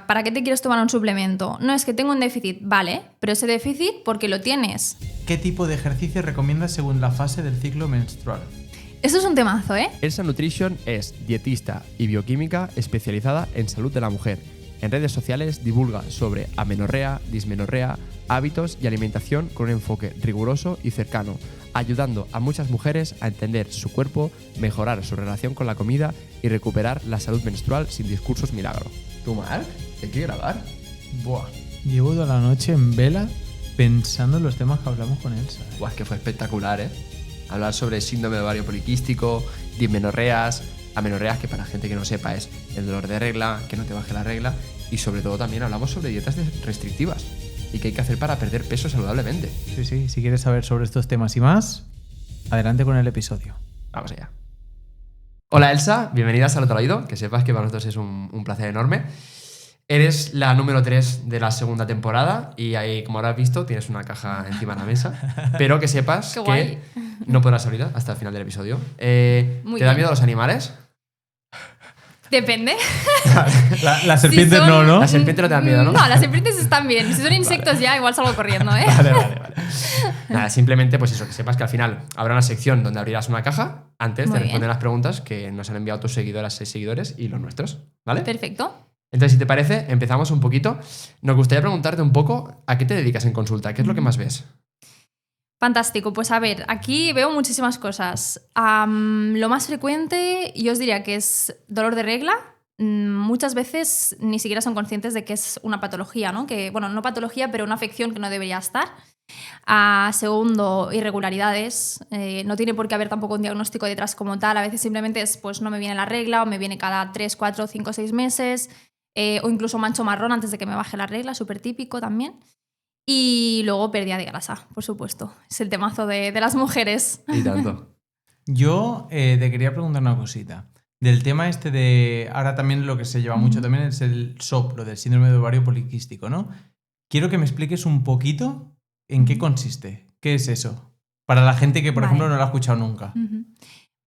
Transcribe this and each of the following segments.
sea, ¿para qué te quieres tomar un suplemento? No, es que tengo un déficit, vale, pero ese déficit porque lo tienes. ¿Qué tipo de ejercicio recomiendas según la fase del ciclo menstrual? Eso es un temazo, ¿eh? Elsa Nutrition es dietista y bioquímica especializada en salud de la mujer. En redes sociales divulga sobre amenorrea, dismenorrea, hábitos y alimentación con un enfoque riguroso y cercano, ayudando a muchas mujeres a entender su cuerpo, mejorar su relación con la comida y recuperar la salud menstrual sin discursos milagro. ¿Tú, Marc? ¿Te quieres grabar? Buah, llevo toda la noche en vela pensando en los temas que hablamos con Elsa. Buah, es que fue espectacular, ¿eh? Hablar sobre síndrome de ovario poliquístico, dismenorreas, amenorreas, que para gente que no sepa es el dolor de regla, que no te baje la regla, y sobre todo también hablamos sobre dietas restrictivas y qué hay que hacer para perder peso saludablemente. Sí, si quieres saber sobre estos temas y más, adelante con el episodio. Vamos allá. Hola Elsa, bienvenida a Salud al Oído, que sepas que para nosotros es un placer enorme. Eres la número 3 de la segunda temporada y ahí, como habrás visto, tienes una caja encima de la mesa, pero que sepas que no podrás abrirla hasta el final del episodio. ¿Te da miedo los animales? Depende. Las serpientes si son... no. Las serpientes no te dan miedo, ¿no? No, las serpientes están bien. Si son insectos ya, igual salgo corriendo, ¿eh? Vale. Nada, simplemente pues eso, que sepas que al final habrá una sección donde abrirás una caja antes Muy de responder bien. las preguntas que nos han enviado tus seguidoras, 6 seguidores y los nuestros, ¿vale? Perfecto. Entonces, si te parece, empezamos un poquito. Nos gustaría preguntarte un poco a qué te dedicas en consulta, qué es lo que más ves. Fantástico. Pues a ver, aquí veo muchísimas cosas. Lo más frecuente, yo os diría que es dolor de regla. Muchas veces ni siquiera son conscientes de que es una patología, ¿no? Que, bueno, no patología, pero una afección que no debería estar. Segundo, irregularidades. No tiene por qué haber tampoco un diagnóstico detrás como tal. A veces simplemente es, pues no me viene la regla o me viene cada 3, 4, 5, 6 meses. O incluso mancho marrón antes de que me baje la regla, súper típico también. Y luego pérdida de grasa, por supuesto. Es el temazo de las mujeres. Y tanto. Yo te quería preguntar una cosita. Del tema este de... Ahora también lo que se lleva mucho también es el SOP, lo del síndrome de ovario poliquístico, ¿no? Quiero que me expliques un poquito en qué consiste. ¿Qué es eso? Para la gente que, por ejemplo, no lo ha escuchado nunca.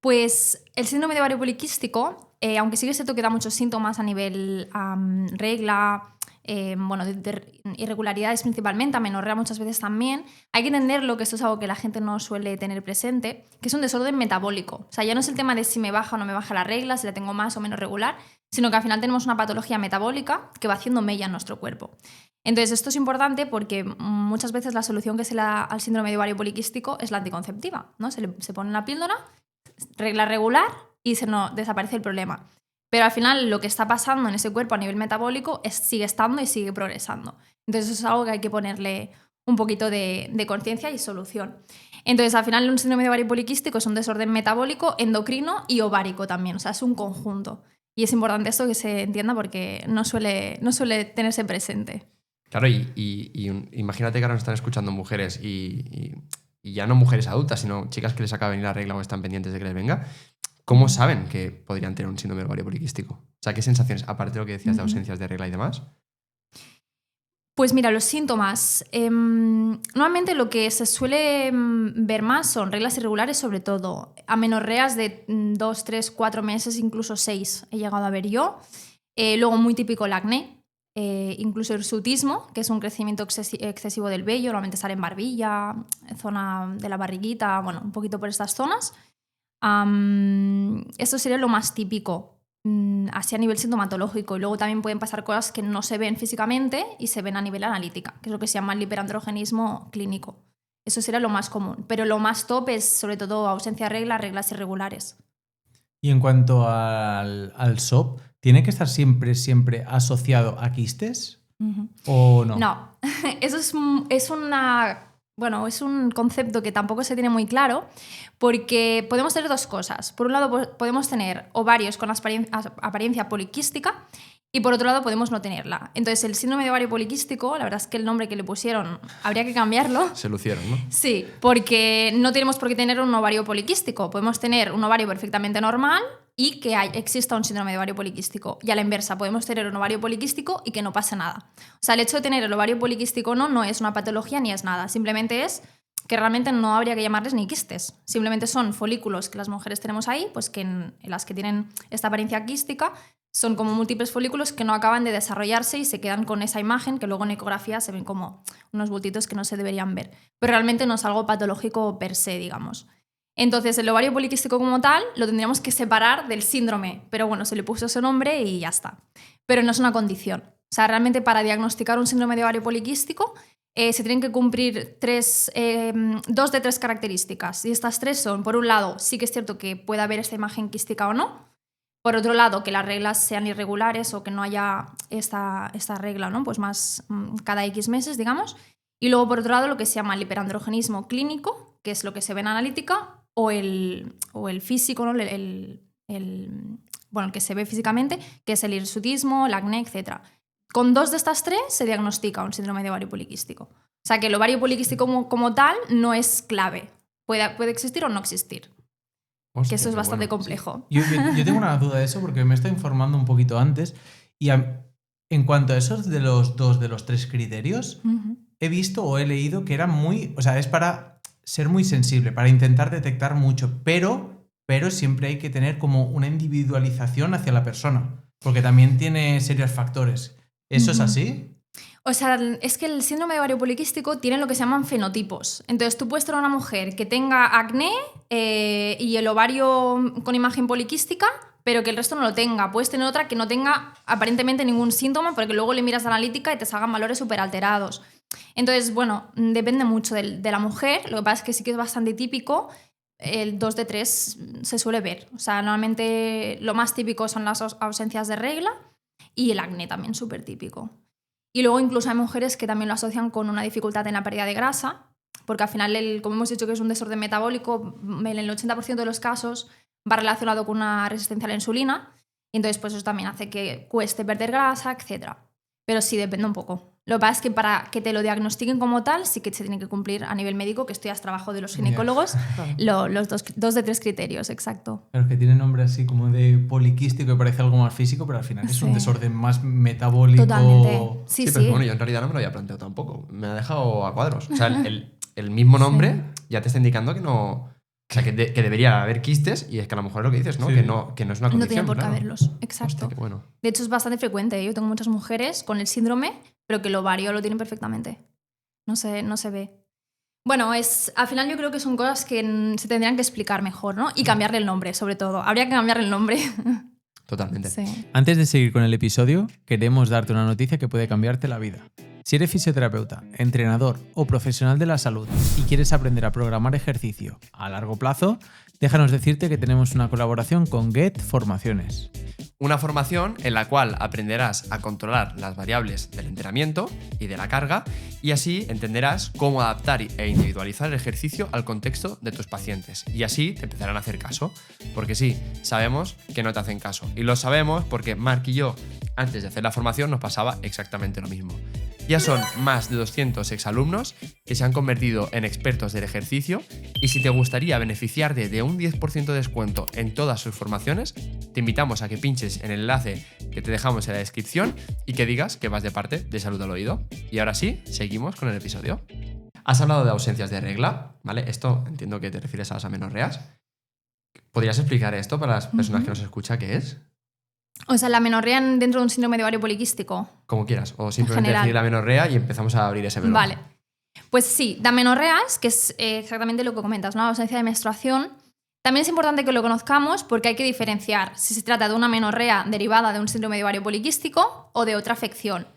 Pues el síndrome de ovario poliquístico, aunque sí que es cierto que da muchos síntomas a nivel regla, de irregularidades principalmente, amenorrea muchas veces también, hay que entenderlo, que esto es algo que la gente no suele tener presente, que es un desorden metabólico. O sea, ya no es el tema de si me baja o no me baja la regla, si la tengo más o menos regular, sino que al final tenemos una patología metabólica que va haciendo mella en nuestro cuerpo. Entonces, esto es importante porque muchas veces la solución que se le da al síndrome de ovario poliquístico es la anticonceptiva, ¿no? Se pone una píldora, regla regular y desaparece el problema. Pero al final lo que está pasando en ese cuerpo a nivel metabólico sigue estando y sigue progresando. Entonces eso es algo que hay que ponerle un poquito de conciencia y solución. Entonces al final un síndrome de ovario poliquístico es un desorden metabólico, endocrino y ovárico también. O sea, es un conjunto. Y es importante esto que se entienda porque no suele tenerse presente. Claro, imagínate que ahora nos están escuchando mujeres y ya no mujeres adultas, sino chicas que les acaba de venir la regla o están pendientes de que les venga. ¿Cómo saben que podrían tener un síndrome de ovario poliquístico? O sea, ¿qué sensaciones, aparte de lo que decías de ausencias de regla y demás? Pues mira, los síntomas. Normalmente lo que se suele ver más son reglas irregulares, sobre todo. Amenorreas de 2, 3, 4 meses, incluso 6 he llegado a ver yo. Luego muy típico el acné, incluso hirsutismo, que es un crecimiento excesivo del vello, normalmente sale en barbilla, zona de la barriguita, bueno, un poquito por estas zonas. Esto sería lo más típico, así a nivel sintomatológico. Y luego también pueden pasar cosas que no se ven físicamente y se ven a nivel analítica, que es lo que se llama el hiperandrogenismo clínico. Eso sería lo más común. Pero lo más top es sobre todo ausencia de regla, reglas irregulares. Y en cuanto al SOP, ¿tiene que estar siempre asociado a quistes? ¿O no? No, eso es un concepto que tampoco se tiene muy claro, porque podemos tener dos cosas. Por un lado, podemos tener ovarios con apariencia poliquística y por otro lado podemos no tenerla. Entonces, el síndrome de ovario poliquístico, la verdad es que el nombre que le pusieron habría que cambiarlo. Se lucieron, ¿no? Sí, porque no tenemos por qué tener un ovario poliquístico. Podemos tener un ovario perfectamente normal y que exista un síndrome de ovario poliquístico. Y a la inversa, podemos tener un ovario poliquístico y que no pase nada. O sea, el hecho de tener el ovario poliquístico no es una patología ni es nada. Simplemente es que realmente no habría que llamarles ni quistes. Simplemente son folículos que las mujeres tenemos ahí, pues que en las que tienen esta apariencia quística Son como múltiples folículos que no acaban de desarrollarse y se quedan con esa imagen que luego en ecografía se ven como unos bultitos que no se deberían ver. Pero realmente no es algo patológico per se, digamos. Entonces, el ovario poliquístico como tal lo tendríamos que separar del síndrome, pero bueno, se le puso ese nombre y ya está. Pero no es una condición. O sea, realmente para diagnosticar un síndrome de ovario poliquístico se tienen que cumplir 2 de 3 características. Y estas 3 son, por un lado, sí que es cierto que puede haber esta imagen quística o no. Por otro lado, que las reglas sean irregulares o que no haya esta regla, ¿no? Pues más cada X meses, digamos. Y luego, por otro lado, lo que se llama el hiperandrogenismo clínico, que es lo que se ve en analítica, o el físico, ¿no? el que se ve físicamente, que es el hirsutismo, el acné, etc. Con 2 de estas 3 se diagnostica un síndrome de ovario poliquístico. O sea que el ovario poliquístico como tal no es clave. Puede existir o no existir. Hostia, que eso es bastante bueno, complejo. Sí. Yo tengo una duda de eso porque me estoy informando un poquito antes y en cuanto a esos de los 2 de los 3 criterios, he visto o he leído que eran muy... O sea, es para ser muy sensible, para intentar detectar mucho, pero siempre hay que tener como una individualización hacia la persona, porque también tiene serios factores. ¿Eso es así? O sea, es que el síndrome de ovario poliquístico tiene lo que se llaman fenotipos. Entonces, tú puedes tener una mujer que tenga acné y el ovario con imagen poliquística, pero que el resto no lo tenga. Puedes tener otra que no tenga aparentemente ningún síntoma, porque luego le miras la analítica y te salgan valores súper alterados. Entonces, bueno, depende mucho de la mujer. Lo que pasa es que sí que es bastante típico. El 2 de 3 se suele ver. O sea, normalmente lo más típico son las ausencias de regla y el acné también súper típico. Y luego incluso hay mujeres que también lo asocian con una dificultad en la pérdida de grasa, porque al final, como hemos dicho que es un desorden metabólico, en el 80% de los casos va relacionado con una resistencia a la insulina, y entonces pues eso también hace que cueste perder grasa, etc. Pero sí, depende un poco. Lo que pasa es que para que te lo diagnostiquen como tal, sí que se tiene que cumplir a nivel médico, que esto ya es trabajo de los ginecólogos, los 2 de 3 criterios, exacto. Pero es que tiene nombre así como de poliquístico y parece algo más físico, pero al final es un desorden más metabólico. Totalmente. Sí, pero bueno, yo en realidad no me lo había planteado tampoco. Me ha dejado a cuadros. O sea, el mismo nombre ya te está indicando que no... O sea, que debería haber quistes y es que a lo mejor es lo que dices, ¿no? Sí. Que no es una condición. No tiene por qué claro. haberlos, exacto. Hostia, qué bueno. De hecho, es bastante frecuente. Yo tengo muchas mujeres con el síndrome, pero que el ovario lo tienen perfectamente. No se ve. Bueno, al final yo creo que son cosas que se tendrían que explicar mejor, ¿no? Y cambiarle el nombre, sobre todo. Habría que cambiarle el nombre. Totalmente. Sí. Antes de seguir con el episodio, queremos darte una noticia que puede cambiarte la vida. Si eres fisioterapeuta, entrenador o profesional de la salud y quieres aprender a programar ejercicio a largo plazo, déjanos decirte que tenemos una colaboración con Get Formaciones. Una formación en la cual aprenderás a controlar las variables del entrenamiento y de la carga y así entenderás cómo adaptar e individualizar el ejercicio al contexto de tus pacientes y así te empezarán a hacer caso. Porque sí, sabemos que no te hacen caso y lo sabemos porque Marc y yo, antes de hacer la formación, nos pasaba exactamente lo mismo. Ya son más de 200 exalumnos que se han convertido en expertos del ejercicio y si te gustaría beneficiarte de un 10% de descuento en todas sus formaciones, te invitamos a que pinches en el enlace que te dejamos en la descripción y que digas que vas de parte de Salud al Oído. Y ahora sí, seguimos con el episodio. Has hablado de ausencias de regla, ¿vale? Esto entiendo que te refieres a las amenorreas. ¿Podrías explicar esto para las personas que nos escuchan qué es? O sea, la amenorrea dentro de un síndrome de ovario poliquístico. Como quieras, o simplemente general. decir la amenorrea y empezamos a abrir ese melón. Vale. Pues sí, de amenorreas, que es exactamente lo que comentas, ¿no? La ausencia de menstruación. También es importante que lo conozcamos porque hay que diferenciar si se trata de una amenorrea derivada de un síndrome de ovario poliquístico o de otra afección.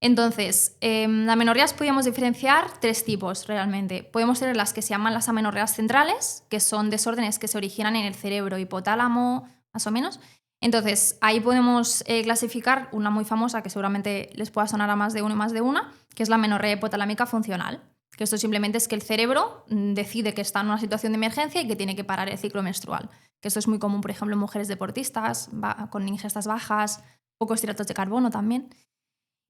Entonces, de amenorreas podríamos diferenciar 3 tipos realmente. Podemos tener las que se llaman las amenorreas centrales, que son desórdenes que se originan en el cerebro hipotálamo, más o menos. Entonces, ahí podemos clasificar una muy famosa que seguramente les pueda sonar a más de uno y más de una, que es la amenorrea hipotalámica funcional. Que esto simplemente es que el cerebro decide que está en una situación de emergencia y que tiene que parar el ciclo menstrual. Que esto es muy común, por ejemplo, en mujeres deportistas, con ingestas bajas, pocos hidratos de carbono también.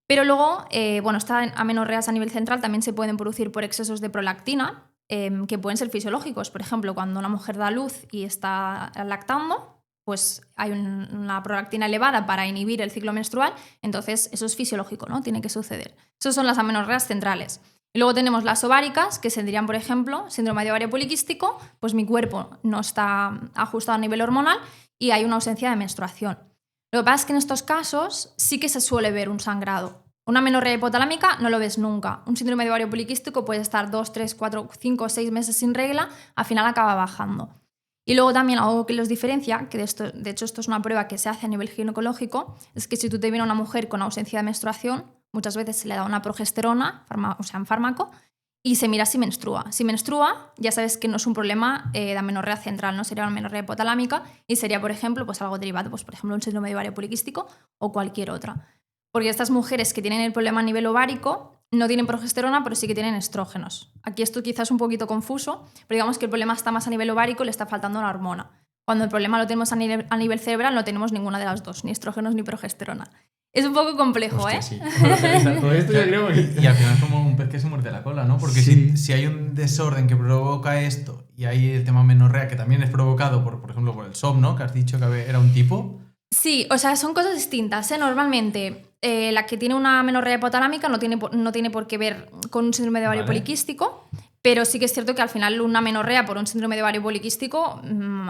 Pero luego, estas amenorreas a nivel central también se pueden producir por excesos de prolactina, que pueden ser fisiológicos. Por ejemplo, cuando una mujer da luz y está lactando, pues hay una prolactina elevada para inhibir el ciclo menstrual, entonces eso es fisiológico, ¿no? Tiene que suceder. Esas son las amenorreas centrales. Y luego tenemos las ováricas, que serían, por ejemplo, síndrome de ovario poliquístico, pues mi cuerpo no está ajustado a nivel hormonal y hay una ausencia de menstruación. Lo que pasa es que en estos casos sí que se suele ver un sangrado. Una amenorrea hipotalámica no lo ves nunca. Un síndrome de ovario poliquístico puede estar 2, 3, 4, 5, 6 meses sin regla, al final acaba bajando. Y luego también algo que los diferencia, que de hecho esto es una prueba que se hace a nivel ginecológico, es que si tú te vienes a una mujer con ausencia de menstruación, muchas veces se le da una progesterona, o sea, un fármaco, y se mira si menstrua. Si menstrua, ya sabes que no es un problema de amenorrea central, no sería una amenorrea hipotalámica y sería, por ejemplo, pues algo derivado, pues, por ejemplo, un síndrome de ovario poliquístico o cualquier otra. Porque estas mujeres que tienen el problema a nivel ovárico no tienen progesterona, pero sí que tienen estrógenos. Aquí esto quizás es un poquito confuso, pero digamos que el problema está más a nivel ovárico, le está faltando una hormona. Cuando el problema lo tenemos a nivel cerebral, no tenemos ninguna de las dos, ni estrógenos ni progesterona. Es un poco complejo, Hostia, ¿eh? sí. Todo esto yo creo que... Y al final es como un pez que se muerde la cola, ¿no? Porque Sí. si hay un desorden que provoca esto y hay el tema amenorrea que también es provocado por ejemplo, por el SOP, ¿no? Que has dicho que era un tipo. Sí, o sea, son cosas distintas, ¿eh? Normalmente, la que tiene una amenorrea hipotalámica no tiene por qué ver con un síndrome de ovario Vale. poliquístico, pero sí que es cierto que al final una amenorrea por un síndrome de ovario poliquístico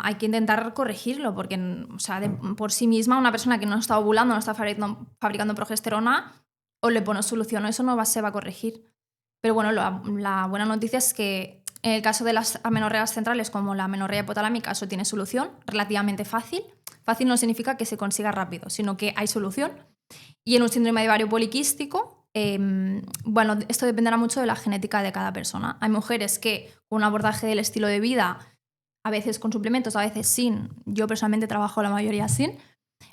hay que intentar corregirlo, porque o sea, por sí misma una persona que no está ovulando, no está fabricando progesterona, o le pones solución o eso no se va a corregir. Pero bueno, la buena noticia es que en el caso de las amenorreas centrales, como la amenorrea hipotalámica, eso tiene solución, relativamente fácil. Fácil no significa que se consiga rápido, sino que hay solución. Y en un síndrome de ovario poliquístico, bueno, esto dependerá mucho de la genética de cada persona. Hay mujeres que con un abordaje del estilo de vida, a veces con suplementos, a veces sin. Yo personalmente trabajo la mayoría sin.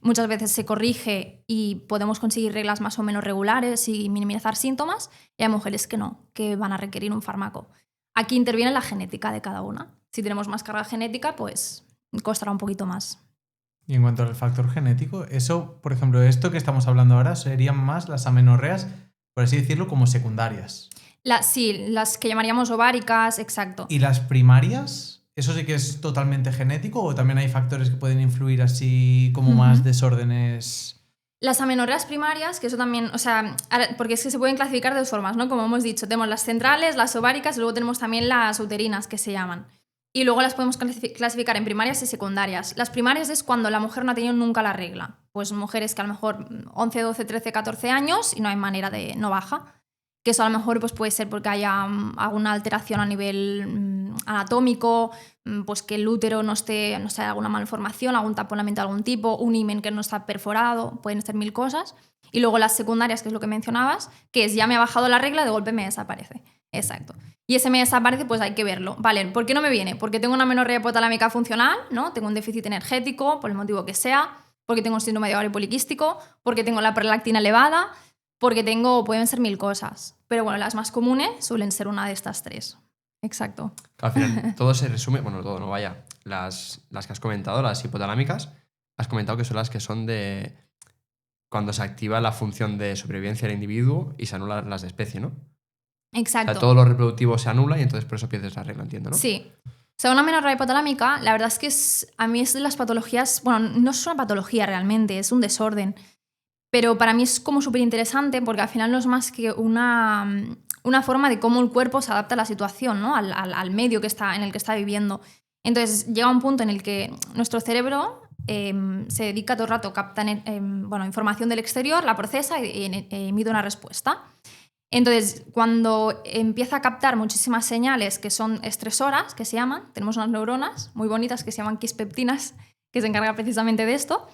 Muchas veces se corrige y podemos conseguir reglas más o menos regulares y minimizar síntomas. Y hay mujeres que no, que van a requerir un fármaco. Aquí interviene la genética de cada una. Si tenemos más carga genética, pues costará un poquito más. Y en cuanto al factor genético, eso, por ejemplo, esto que estamos hablando ahora serían más las amenorreas, por así decirlo, como secundarias. Sí, las que llamaríamos ováricas, exacto. ¿Y las primarias? ¿Eso sí que es totalmente genético o también hay factores que pueden influir así como más desórdenes? Las amenorreas primarias, que eso también, o sea, porque es que se pueden clasificar de dos formas, ¿no? Como hemos dicho, tenemos las centrales, las ováricas, y luego tenemos también las uterinas, que se llaman. Y luego las podemos clasificar en primarias y secundarias. Las primarias es cuando la mujer no ha tenido nunca la regla. Pues mujeres que a lo mejor 11, 12, 13, 14 años y no hay manera de... no baja. Que eso a lo mejor pues puede ser porque haya alguna alteración a nivel anatómico, pues que el útero no esté, no sé, alguna malformación, algún taponamiento de algún tipo, un himen que no está perforado, pueden ser 1000 cosas. Y luego las secundarias, que es lo que mencionabas, que es ya me ha bajado la regla, de golpe me desaparece. Exacto. Y ese me desaparece, pues hay que verlo. Vale, ¿por qué no me viene? Porque tengo una amenorrea hipotalámica funcional, ¿no? Tengo un déficit energético, por el motivo que sea, porque tengo un síndrome de ovario poliquístico, porque tengo la prolactina elevada, porque pueden ser 1000 cosas. Pero bueno, las más comunes suelen ser una de estas tres. Exacto. Al final todo se resume, bueno, todo no vaya. Las que has comentado, las hipotalámicas, has comentado que son las que son de cuando se activa la función de sobrevivencia del individuo y se anulan las de especie, ¿no? Exacto. O sea, todo lo reproductivo se anula y entonces por eso pierdes la regla, entiendo, ¿no? Sí. O sea, una amenorrea hipotalámica, la verdad es que a mí es de las patologías, bueno, no es una patología realmente, es un desorden. Pero para mí es como súper interesante porque al final no es más que una forma de cómo el cuerpo se adapta a la situación, ¿no? al medio en el que está viviendo. Entonces llega un punto en el que nuestro cerebro se dedica todo el rato a captar información del exterior, la procesa y emite una respuesta. Entonces, cuando empieza a captar muchísimas señales que son estresoras, que se llaman, tenemos unas neuronas muy bonitas que se llaman quispeptinas, que se encargan precisamente de esto.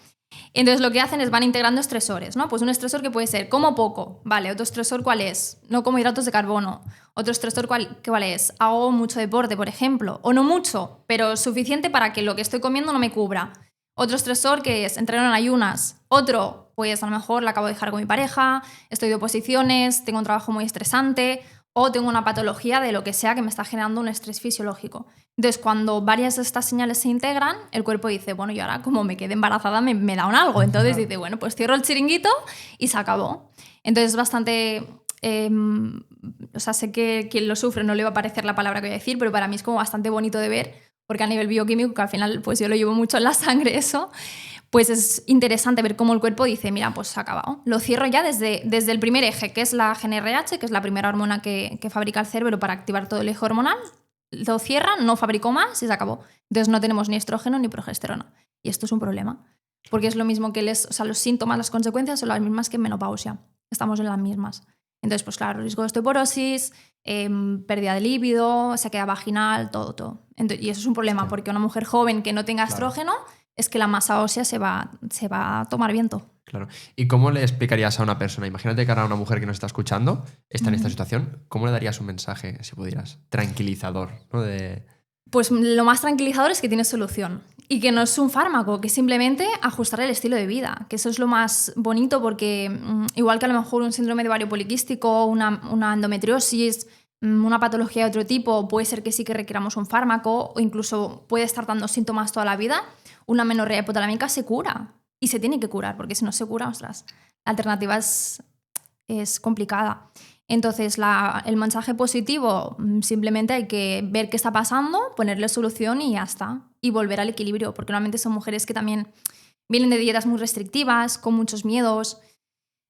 Entonces lo que hacen es van integrando estresores, ¿no? Pues un estresor que puede ser como poco, vale, otro estresor ¿cuál es? No como hidratos de carbono. Otro estresor ¿cuál es? Hago mucho deporte, por ejemplo, o no mucho, pero suficiente para que lo que estoy comiendo no me cubra. Otro estresor que es entreno en ayunas. Otro, pues a lo mejor la acabo de dejar con mi pareja, estoy de oposiciones, tengo un trabajo muy estresante o tengo una patología de lo que sea que me está generando un estrés fisiológico. Entonces, cuando varias de estas señales se integran, el cuerpo dice, bueno, y ahora como me quedé embarazada me da un algo. Entonces dice, bueno, pues cierro el chiringuito y se acabó. Entonces es bastante... o sea, sé que quien lo sufre no le va a parecer la palabra que voy a decir, pero para mí es como bastante bonito de ver, porque a nivel bioquímico, que al final pues yo lo llevo mucho en la sangre eso, pues es interesante ver cómo el cuerpo dice, mira, pues se ha acabado. Lo cierro ya desde el primer eje, que es la GnRH, que es la primera hormona que fabrica el cerebro para activar todo el eje hormonal. Lo cierran, no fabricó más y se acabó. Entonces no tenemos ni estrógeno ni progesterona. Y esto es un problema. porque es lo mismo que o sea, los síntomas, las consecuencias son las mismas que en menopausia. Estamos en las mismas. Entonces, pues claro, riesgo de osteoporosis, pérdida de líbido, sequedad vaginal, todo. Entonces, y eso es un problema, Hostia. porque una mujer joven que no tenga Claro. estrógeno es que la masa ósea se va a tomar viento. Claro. ¿Y cómo le explicarías a una persona? Imagínate que ahora una mujer que nos está escuchando está en esta situación. ¿Cómo le darías un mensaje, si pudieras? Tranquilizador, ¿no? Pues lo más tranquilizador es que tiene solución y que no es un fármaco, que es simplemente ajustar el estilo de vida, que eso es lo más bonito porque igual que a lo mejor un síndrome de ovario poliquístico, una endometriosis, una patología de otro tipo, puede ser que sí que requiramos un fármaco o incluso puede estar dando síntomas toda la vida, una amenorrea hipotalámica se cura y se tiene que curar porque si no se cura, ostras, la alternativa es complicada. Entonces, el mensaje positivo, simplemente hay que ver qué está pasando, ponerle solución y ya está. Y volver al equilibrio, porque normalmente son mujeres que también vienen de dietas muy restrictivas, con muchos miedos.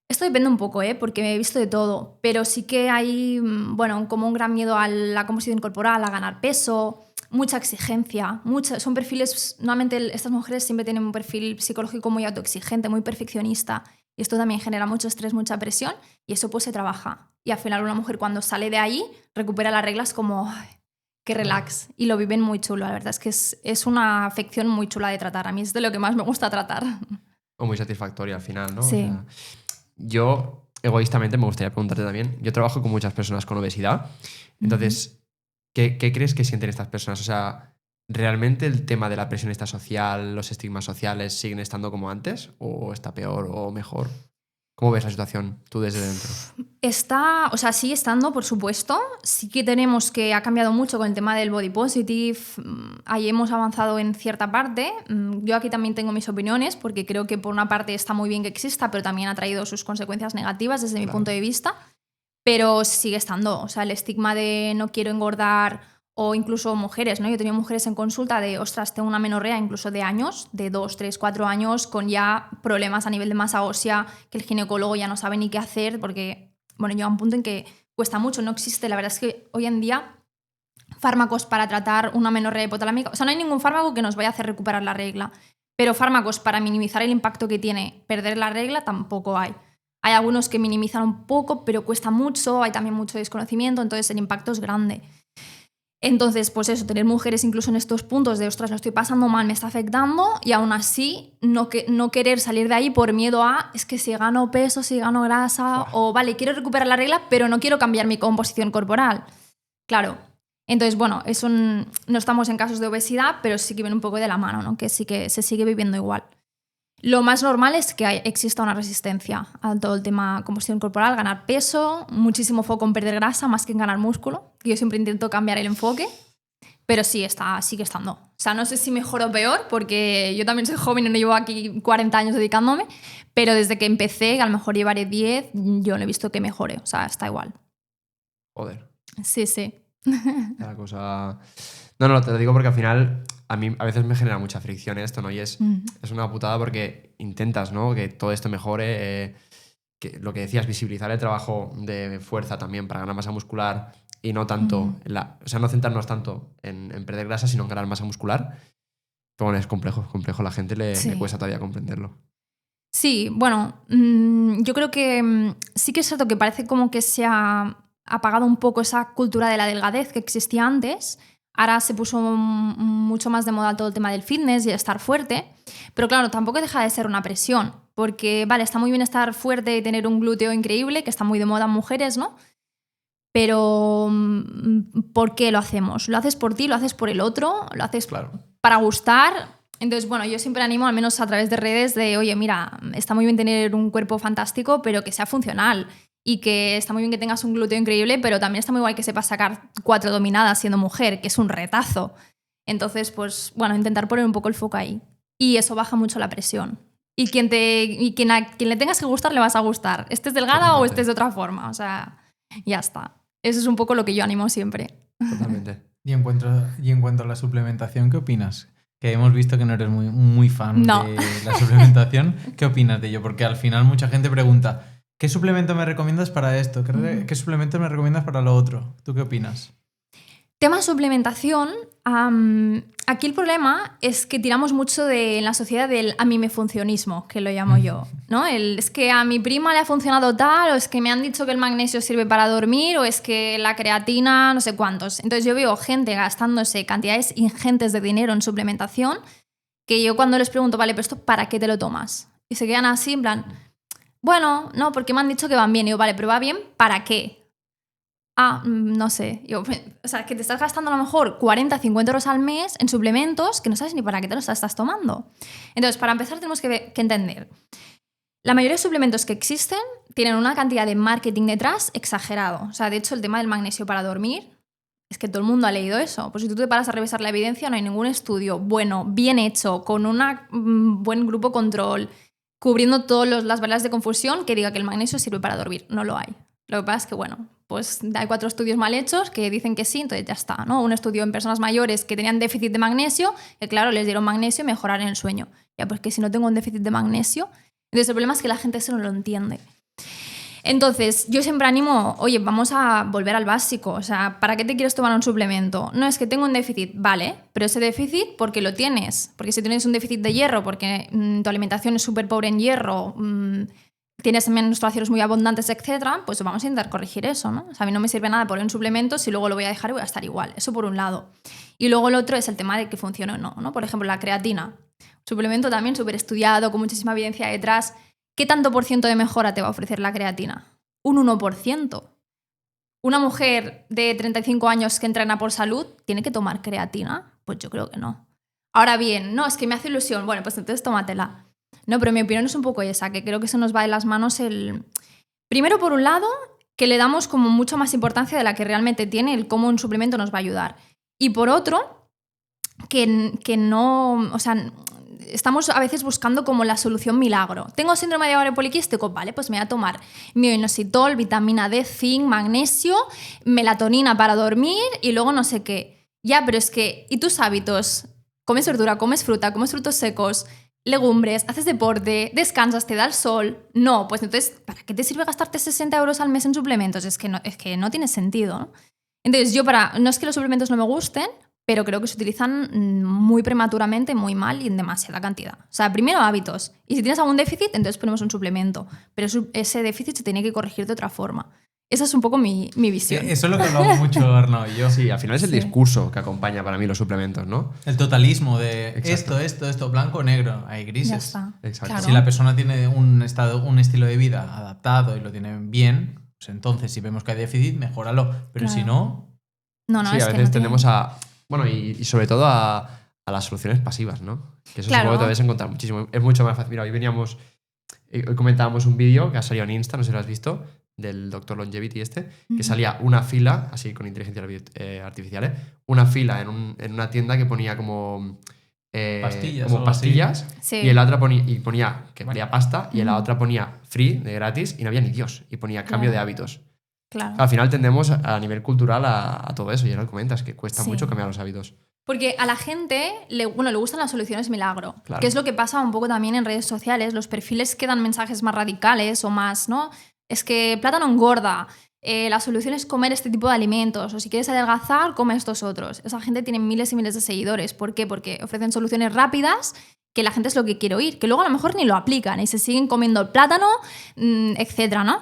Esto depende un poco, porque he visto de todo, pero sí que hay, bueno, como un gran miedo a la composición corporal, a ganar peso, mucha exigencia, son perfiles, normalmente estas mujeres siempre tienen un perfil psicológico muy autoexigente, muy perfeccionista. Y esto también genera mucho estrés, mucha presión y eso pues se trabaja. Y al final una mujer cuando sale de ahí recupera las reglas como ¡ay, qué relax! Y lo viven muy chulo. La verdad es que es una afección muy chula de tratar. A mí es de lo que más me gusta tratar. O muy satisfactoria al final, ¿no? Sí. O sea, yo, egoístamente, me gustaría preguntarte también. Yo trabajo con muchas personas con obesidad. Entonces, ¿qué crees que sienten estas personas? O sea, ¿realmente el tema de la presión esta social, los estigmas sociales siguen estando como antes? ¿O está peor o mejor? ¿Cómo ves la situación tú desde dentro? Sigue estando, por supuesto. Sí que tenemos que ha cambiado mucho con el tema del body positive. Ahí hemos avanzado en cierta parte. Yo aquí también tengo mis opiniones porque creo que por una parte está muy bien que exista, pero también ha traído sus consecuencias negativas desde mi punto de vista. Pero sigue estando. O sea, el estigma de no quiero engordar o incluso mujeres, ¿no? Yo he tenido mujeres en consulta de, ostras, tengo una amenorrea incluso de años, de 2, 3, 4 años, con ya problemas a nivel de masa ósea, que el ginecólogo ya no sabe ni qué hacer, porque, bueno, llega un punto en que cuesta mucho, no existe. La verdad es que hoy en día fármacos para tratar una amenorrea hipotalámica, o sea, no hay ningún fármaco que nos vaya a hacer recuperar la regla, pero fármacos para minimizar el impacto que tiene perder la regla tampoco hay. Hay algunos que minimizan un poco, pero cuesta mucho, hay también mucho desconocimiento, entonces el impacto es grande. Entonces, pues eso, tener mujeres incluso en estos puntos de, ostras, lo estoy pasando mal, me está afectando, y aún así no querer salir de ahí por miedo a, es que si gano peso, si gano grasa, o vale, quiero recuperar la regla, pero no quiero cambiar mi composición corporal. Claro. Entonces, bueno, eso no estamos en casos de obesidad, pero sí que viene un poco de la mano, ¿no? Que sí que se sigue viviendo igual. Lo más normal es que exista una resistencia a todo el tema composición corporal, ganar peso, muchísimo foco en perder grasa más que en ganar músculo. Yo siempre intento cambiar el enfoque, pero sigue estando. O sea, no sé si mejor o peor, porque yo también soy joven y no llevo aquí 40 años dedicándome, pero desde que empecé, que a lo mejor llevaré 10, yo no he visto que mejore. O sea, está igual. Joder. Sí. La cosa... No, te lo digo porque al final a mí a veces me genera mucha fricción esto, ¿no? Y es una putada porque intentas, ¿no? Que todo esto mejore, que lo que decías, visibilizar el trabajo de fuerza también para ganar masa muscular y no tanto, o sea, no centrarnos tanto en perder grasa, sino en ganar masa muscular. Pero bueno, es complejo, la gente le cuesta todavía comprenderlo. Sí, bueno, yo creo que sí que es cierto que parece como que se ha apagado un poco esa cultura de la delgadez que existía antes. Ahora se puso mucho más de moda todo el tema del fitness y de estar fuerte, pero claro, tampoco deja de ser una presión, porque vale, está muy bien estar fuerte y tener un glúteo increíble, que está muy de moda en mujeres, ¿no? Pero ¿por qué lo hacemos? ¿Lo haces por ti? ¿Lo haces por el otro? ¿Lo haces para gustar? Entonces, bueno, yo siempre animo, al menos a través de redes, de, oye, mira, está muy bien tener un cuerpo fantástico, pero que sea funcional. Y que está muy bien que tengas un glúteo increíble, pero también está muy guay que sepas sacar 4 dominadas siendo mujer, que es un retazo. Entonces, pues, bueno, intentar poner un poco el foco ahí. Y eso baja mucho la presión. Y quien le tengas que gustar, le vas a gustar. Estés delgada Totalmente. O estés de otra forma. O sea, ya está. Eso es un poco lo que yo animo siempre. Totalmente. Y en cuanto a la suplementación, ¿qué opinas? Que hemos visto que no eres muy fan de la suplementación. ¿Qué opinas de ello? Porque al final mucha gente pregunta... ¿Qué suplemento me recomiendas para esto? ¿Qué suplemento me recomiendas para lo otro? ¿Tú qué opinas? Tema suplementación. Aquí el problema es que tiramos mucho en la sociedad del a mí me funcionismo, que lo llamo yo, ¿no? Es que a mi prima le ha funcionado tal, o es que me han dicho que el magnesio sirve para dormir, o es que la creatina, no sé cuántos. Entonces yo veo gente gastándose cantidades ingentes de dinero en suplementación, que yo cuando les pregunto, vale, pero esto ¿para qué te lo tomas? Y se quedan así en plan, bueno, no, porque me han dicho que van bien. Y yo, vale, pero ¿va bien para qué? No sé. O sea, que te estás gastando a lo mejor 40, 50 euros al mes en suplementos que no sabes ni para qué te los estás tomando. Entonces, para empezar, tenemos que entender. La mayoría de suplementos que existen tienen una cantidad de marketing detrás exagerado. O sea, de hecho, el tema del magnesio para dormir, es que todo el mundo ha leído eso. Pues si tú te paras a revisar la evidencia, no hay ningún estudio bueno, bien hecho, con un buen grupo control, cubriendo todas las barreras de confusión que diga que el magnesio sirve para dormir. No lo hay. Lo que pasa es que, bueno, pues hay 4 estudios mal hechos que dicen que sí, entonces ya está, ¿no? Un estudio en personas mayores que tenían déficit de magnesio, que claro, les dieron magnesio y mejoraron el sueño. Ya, pues que si no tengo un déficit de magnesio... Entonces el problema es que la gente eso no lo entiende. Entonces, yo siempre animo, oye, vamos a volver al básico. O sea, ¿para qué te quieres tomar un suplemento? No, es que tengo un déficit, vale, pero ese déficit, ¿por qué lo tienes? Porque si tienes un déficit de hierro, porque tu alimentación es súper pobre en hierro, tienes menstruaciones muy abundantes, etcétera, pues vamos a intentar corregir eso, ¿no? O sea, a mí no me sirve nada poner un suplemento si luego lo voy a dejar y voy a estar igual. Eso por un lado. Y luego el otro es el tema de que funcione o no, ¿no? Por ejemplo, la creatina. Suplemento también súper estudiado, con muchísima evidencia detrás. ¿Qué tanto por ciento de mejora te va a ofrecer la creatina? Un 1%. ¿Una mujer de 35 años que entrena por salud tiene que tomar creatina? Pues yo creo que no. Ahora bien, no, es que me hace ilusión. Bueno, pues entonces tómatela. No, pero mi opinión es un poco esa, que creo que se nos va de las manos el... Primero, por un lado, que le damos como mucho más importancia de la que realmente tiene el cómo un suplemento nos va a ayudar. Y por otro, que no... O sea, estamos a veces buscando como la solución milagro. ¿Tengo síndrome de ovario poliquístico? Vale, pues me voy a tomar mioinositol, vitamina D, zinc, magnesio, melatonina para dormir y luego no sé qué. Ya, pero es que... ¿Y tus hábitos? ¿Comes verdura, comes fruta, comes frutos secos, legumbres, haces deporte, descansas, te da el sol? No, pues entonces, ¿para qué te sirve gastarte 60 euros al mes en suplementos? Es que no tiene sentido, ¿no? Entonces, no es que los suplementos no me gusten, pero creo que se utilizan muy prematuramente, muy mal y en demasiada cantidad. O sea, primero hábitos. Y si tienes algún déficit, entonces ponemos un suplemento. Pero ese déficit se tiene que corregir de otra forma. Esa es un poco mi visión. Sí, eso es lo que hablamos mucho Arnau y yo. Sí, al final es el discurso que acompaña para mí los suplementos, ¿no? El totalismo de Exacto. esto, blanco o negro. Hay grises. Ya está. Exacto. Claro. Si la persona tiene un estilo de vida adaptado y lo tiene bien, pues entonces si vemos que hay déficit, mejóralo. Pero Claro. si no... No, Sí, es a que veces no tendemos tiene... a... Bueno, y sobre todo a las soluciones pasivas, ¿no? Que eso Claro. supongo que te debes encontrar muchísimo. Es mucho más fácil. Mira, hoy comentábamos un vídeo que ha salido en Insta, no sé si lo has visto, del Dr. Longevity que salía una fila, así con inteligencia artificial, una fila en una tienda que ponía como Pastillas, como algo pastillas Sí. y en la otra ponía que valía pasta y en la otra ponía free, de gratis, y no había ni Dios, y ponía cambio Claro. de hábitos. Claro. Al final tendemos a nivel cultural a todo eso, y ahora lo comentas, que cuesta Sí. mucho cambiar los hábitos. Porque a la gente le gustan las soluciones milagro, Claro. que es lo que pasa un poco también en redes sociales. Los perfiles que dan mensajes más radicales o más, ¿no? Es que plátano engorda, la solución es comer este tipo de alimentos, o si quieres adelgazar, come estos otros. Esa gente tiene miles y miles de seguidores. ¿Por qué? Porque ofrecen soluciones rápidas, que la gente es lo que quiere oír, que luego a lo mejor ni lo aplican y se siguen comiendo el plátano, etcétera, ¿no?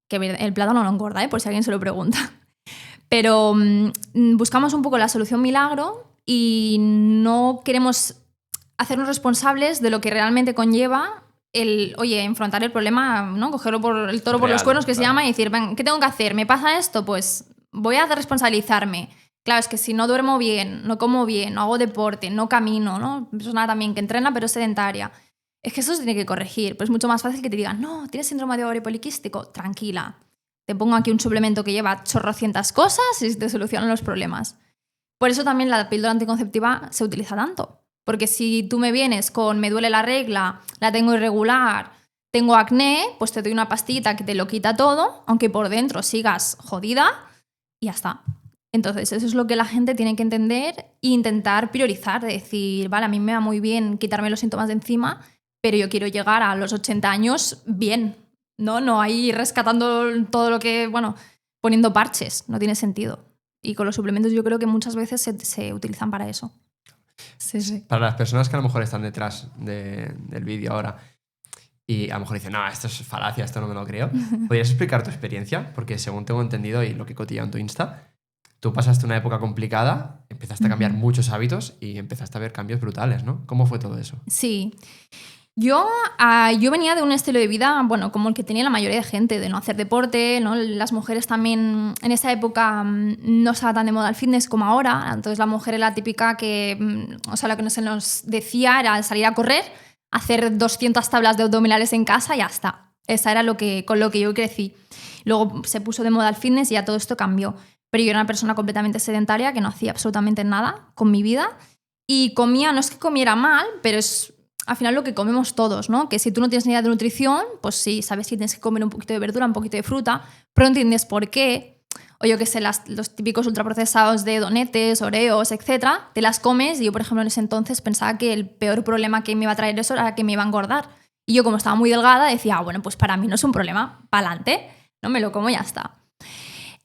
Que el plátano no engorda, por si alguien se lo pregunta. Pero buscamos un poco la solución milagro y no queremos hacernos responsables de lo que realmente conlleva enfrontar el problema, ¿no? Cogerlo por el toro por Real, los cuernos, que se claro. llama, y decir, "Ven, ¿qué tengo que hacer? ¿Me pasa esto? Pues voy a responsabilizarme". Claro, es que si no duermo bien, no como bien, no hago deporte, no camino, ¿no? Persona también que entrena pero es sedentaria. Es que eso se tiene que corregir. Pues es mucho más fácil que te digan, no, tienes síndrome de ovario poliquístico, tranquila. Te pongo aquí un suplemento que lleva chorrocientas cosas y te solucionan los problemas. Por eso también la píldora anticonceptiva se utiliza tanto. Porque si tú me vienes con me duele la regla, la tengo irregular, tengo acné, pues te doy una pastillita que te lo quita todo, aunque por dentro sigas jodida y ya está. Entonces eso es lo que la gente tiene que entender e intentar priorizar, de decir, vale, a mí me va muy bien quitarme los síntomas de encima, pero yo quiero llegar a los 80 años bien, ¿no? No ahí rescatando todo lo que, bueno, poniendo parches, no tiene sentido. Y con los suplementos yo creo que muchas veces se utilizan para eso. Sí. Para las personas que a lo mejor están detrás del vídeo ahora y a lo mejor dicen, no, esto es falacia, esto no me lo creo, ¿podrías explicar tu experiencia? Porque según tengo entendido y lo que cotillado en tu Insta, tú pasaste una época complicada, empezaste a cambiar muchos hábitos y empezaste a ver cambios brutales, ¿no? ¿Cómo fue todo eso? Sí. Yo venía de un estilo de vida, bueno, como el que tenía la mayoría de gente, de no hacer deporte, ¿no? Las mujeres también, en esa época no estaba tan de moda el fitness como ahora, entonces la mujer era la típica que, o sea, lo que se nos decía era salir a correr, hacer 200 tablas de abdominales en casa y ya está. Esa era con lo que yo crecí. Luego se puso de moda el fitness y ya todo esto cambió. Pero yo era una persona completamente sedentaria que no hacía absolutamente nada con mi vida y comía, no es que comiera mal, pero es al final lo que comemos todos, ¿no? Que si tú no tienes ni idea de nutrición, pues sí, sabes que tienes que comer un poquito de verdura, un poquito de fruta, pero no entiendes por qué. O yo qué sé, los típicos ultraprocesados de donetes, oreos, etcétera, te las comes y yo, por ejemplo, en ese entonces pensaba que el peor problema que me iba a traer eso era que me iba a engordar. Y yo, como estaba muy delgada, decía, bueno, pues para mí no es un problema, pa'lante, no me lo como y ya está.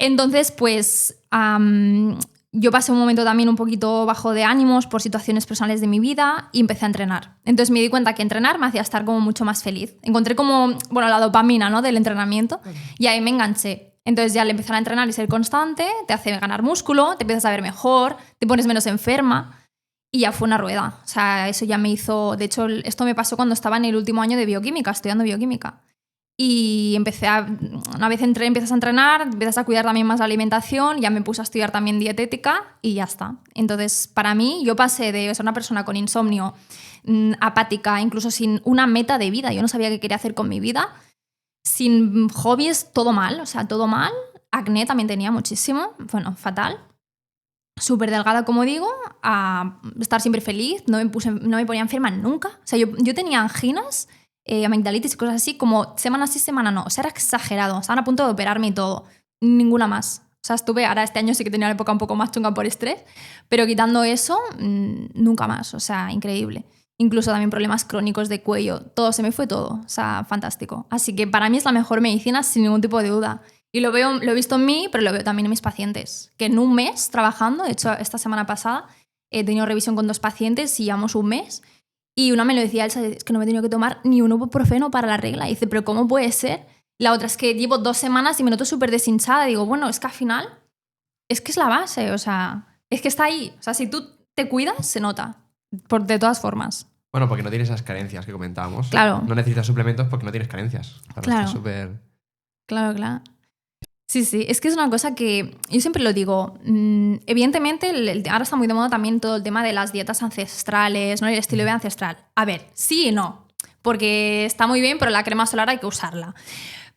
Entonces, pues yo pasé un momento también un poquito bajo de ánimos por situaciones personales de mi vida y empecé a entrenar. Entonces me di cuenta que entrenar me hacía estar como mucho más feliz. Encontré como, bueno, la dopamina, ¿no? Del entrenamiento y ahí me enganché. Entonces ya al empezar a entrenar y ser constante te hace ganar músculo, te empiezas a ver mejor, te pones menos enferma y ya fue una rueda. O sea, eso ya me hizo... De hecho, esto me pasó cuando estaba en el último año de bioquímica, estudiando bioquímica. Y una vez empiezas a entrenar, empiezas a cuidar también más la alimentación, ya me puse a estudiar también dietética y ya está. Entonces, para mí, yo pasé de ser una persona con insomnio, apática, incluso sin una meta de vida. Yo no sabía qué quería hacer con mi vida. Sin hobbies, todo mal, o sea, todo mal. Acné también tenía muchísimo, bueno, fatal. Súper delgada, como digo, a estar siempre feliz, no me ponía enferma nunca. O sea, yo tenía anginas, amigdalitis y cosas así, como semana sí, semana no. O sea, era exagerado. Estaban a punto de operarme y todo. Ninguna más. O sea, ahora este año sí que tenía una época un poco más chunga por estrés, pero quitando eso, nunca más. O sea, increíble. Incluso también problemas crónicos de cuello. Todo, se me fue todo. O sea, fantástico. Así que para mí es la mejor medicina sin ningún tipo de duda. Y lo he visto en mí, pero lo veo también en mis pacientes. Que en un mes trabajando, de hecho, esta semana pasada he tenido revisión con 2 pacientes y llevamos un mes. Y una me lo decía, Elsa, es que no me he tenido que tomar ni un ibuprofeno para la regla. Y dice, ¿pero cómo puede ser? La otra es que llevo 2 semanas y me noto súper deshinchada. Digo, bueno, es que al final es que es la base, o sea, es que está ahí. O sea, si tú te cuidas, se nota, de todas formas. Bueno, porque no tienes esas carencias que comentábamos. Claro. No necesitas suplementos porque no tienes carencias. Claro. Está súper... Claro. Sí, es que es una cosa que yo siempre lo digo. Evidentemente, ahora está muy de moda también todo el tema de las dietas ancestrales, ¿no? El estilo de vida ancestral. A ver, sí y no, porque está muy bien, pero la crema solar hay que usarla.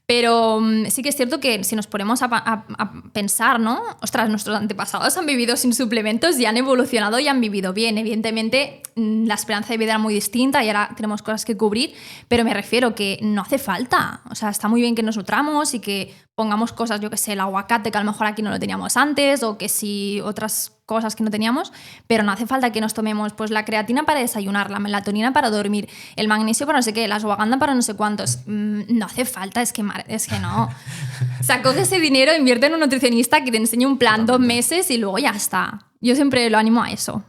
Pero sí que es cierto que si nos ponemos a pensar, ¿no? Ostras, nuestros antepasados han vivido sin suplementos y han evolucionado y han vivido bien. Evidentemente, la esperanza de vida era muy distinta y ahora tenemos cosas que cubrir, pero me refiero que no hace falta. O sea, está muy bien que nos nutramos y que pongamos cosas, yo que sé, el aguacate, que a lo mejor aquí no lo teníamos antes, o que sí, otras cosas que no teníamos, pero no hace falta que nos tomemos pues la creatina para desayunar, la melatonina para dormir, el magnesio para no sé qué, la ashwagandha para no sé cuántos. No hace falta, es que no. O sea, coge ese dinero, invierte en un nutricionista que te enseñe un plan 2 meses y luego ya está. Yo siempre lo animo a eso.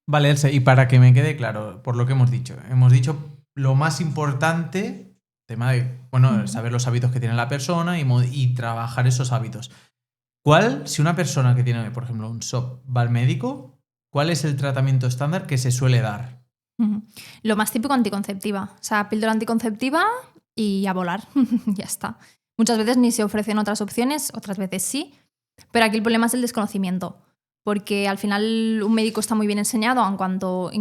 Vale, Elsa, y para que me quede claro, por lo que hemos dicho lo más importante, tema de, bueno, saber los hábitos que tiene la persona y trabajar esos hábitos. Si una persona que tiene, por ejemplo, un SOP va al médico, ¿cuál es el tratamiento estándar que se suele dar? Lo más típico, anticonceptiva. O sea, píldora anticonceptiva y a volar. Ya está. Muchas veces ni se ofrecen otras opciones, otras veces sí, pero aquí el problema es el desconocimiento. Porque al final un médico está muy bien enseñado, en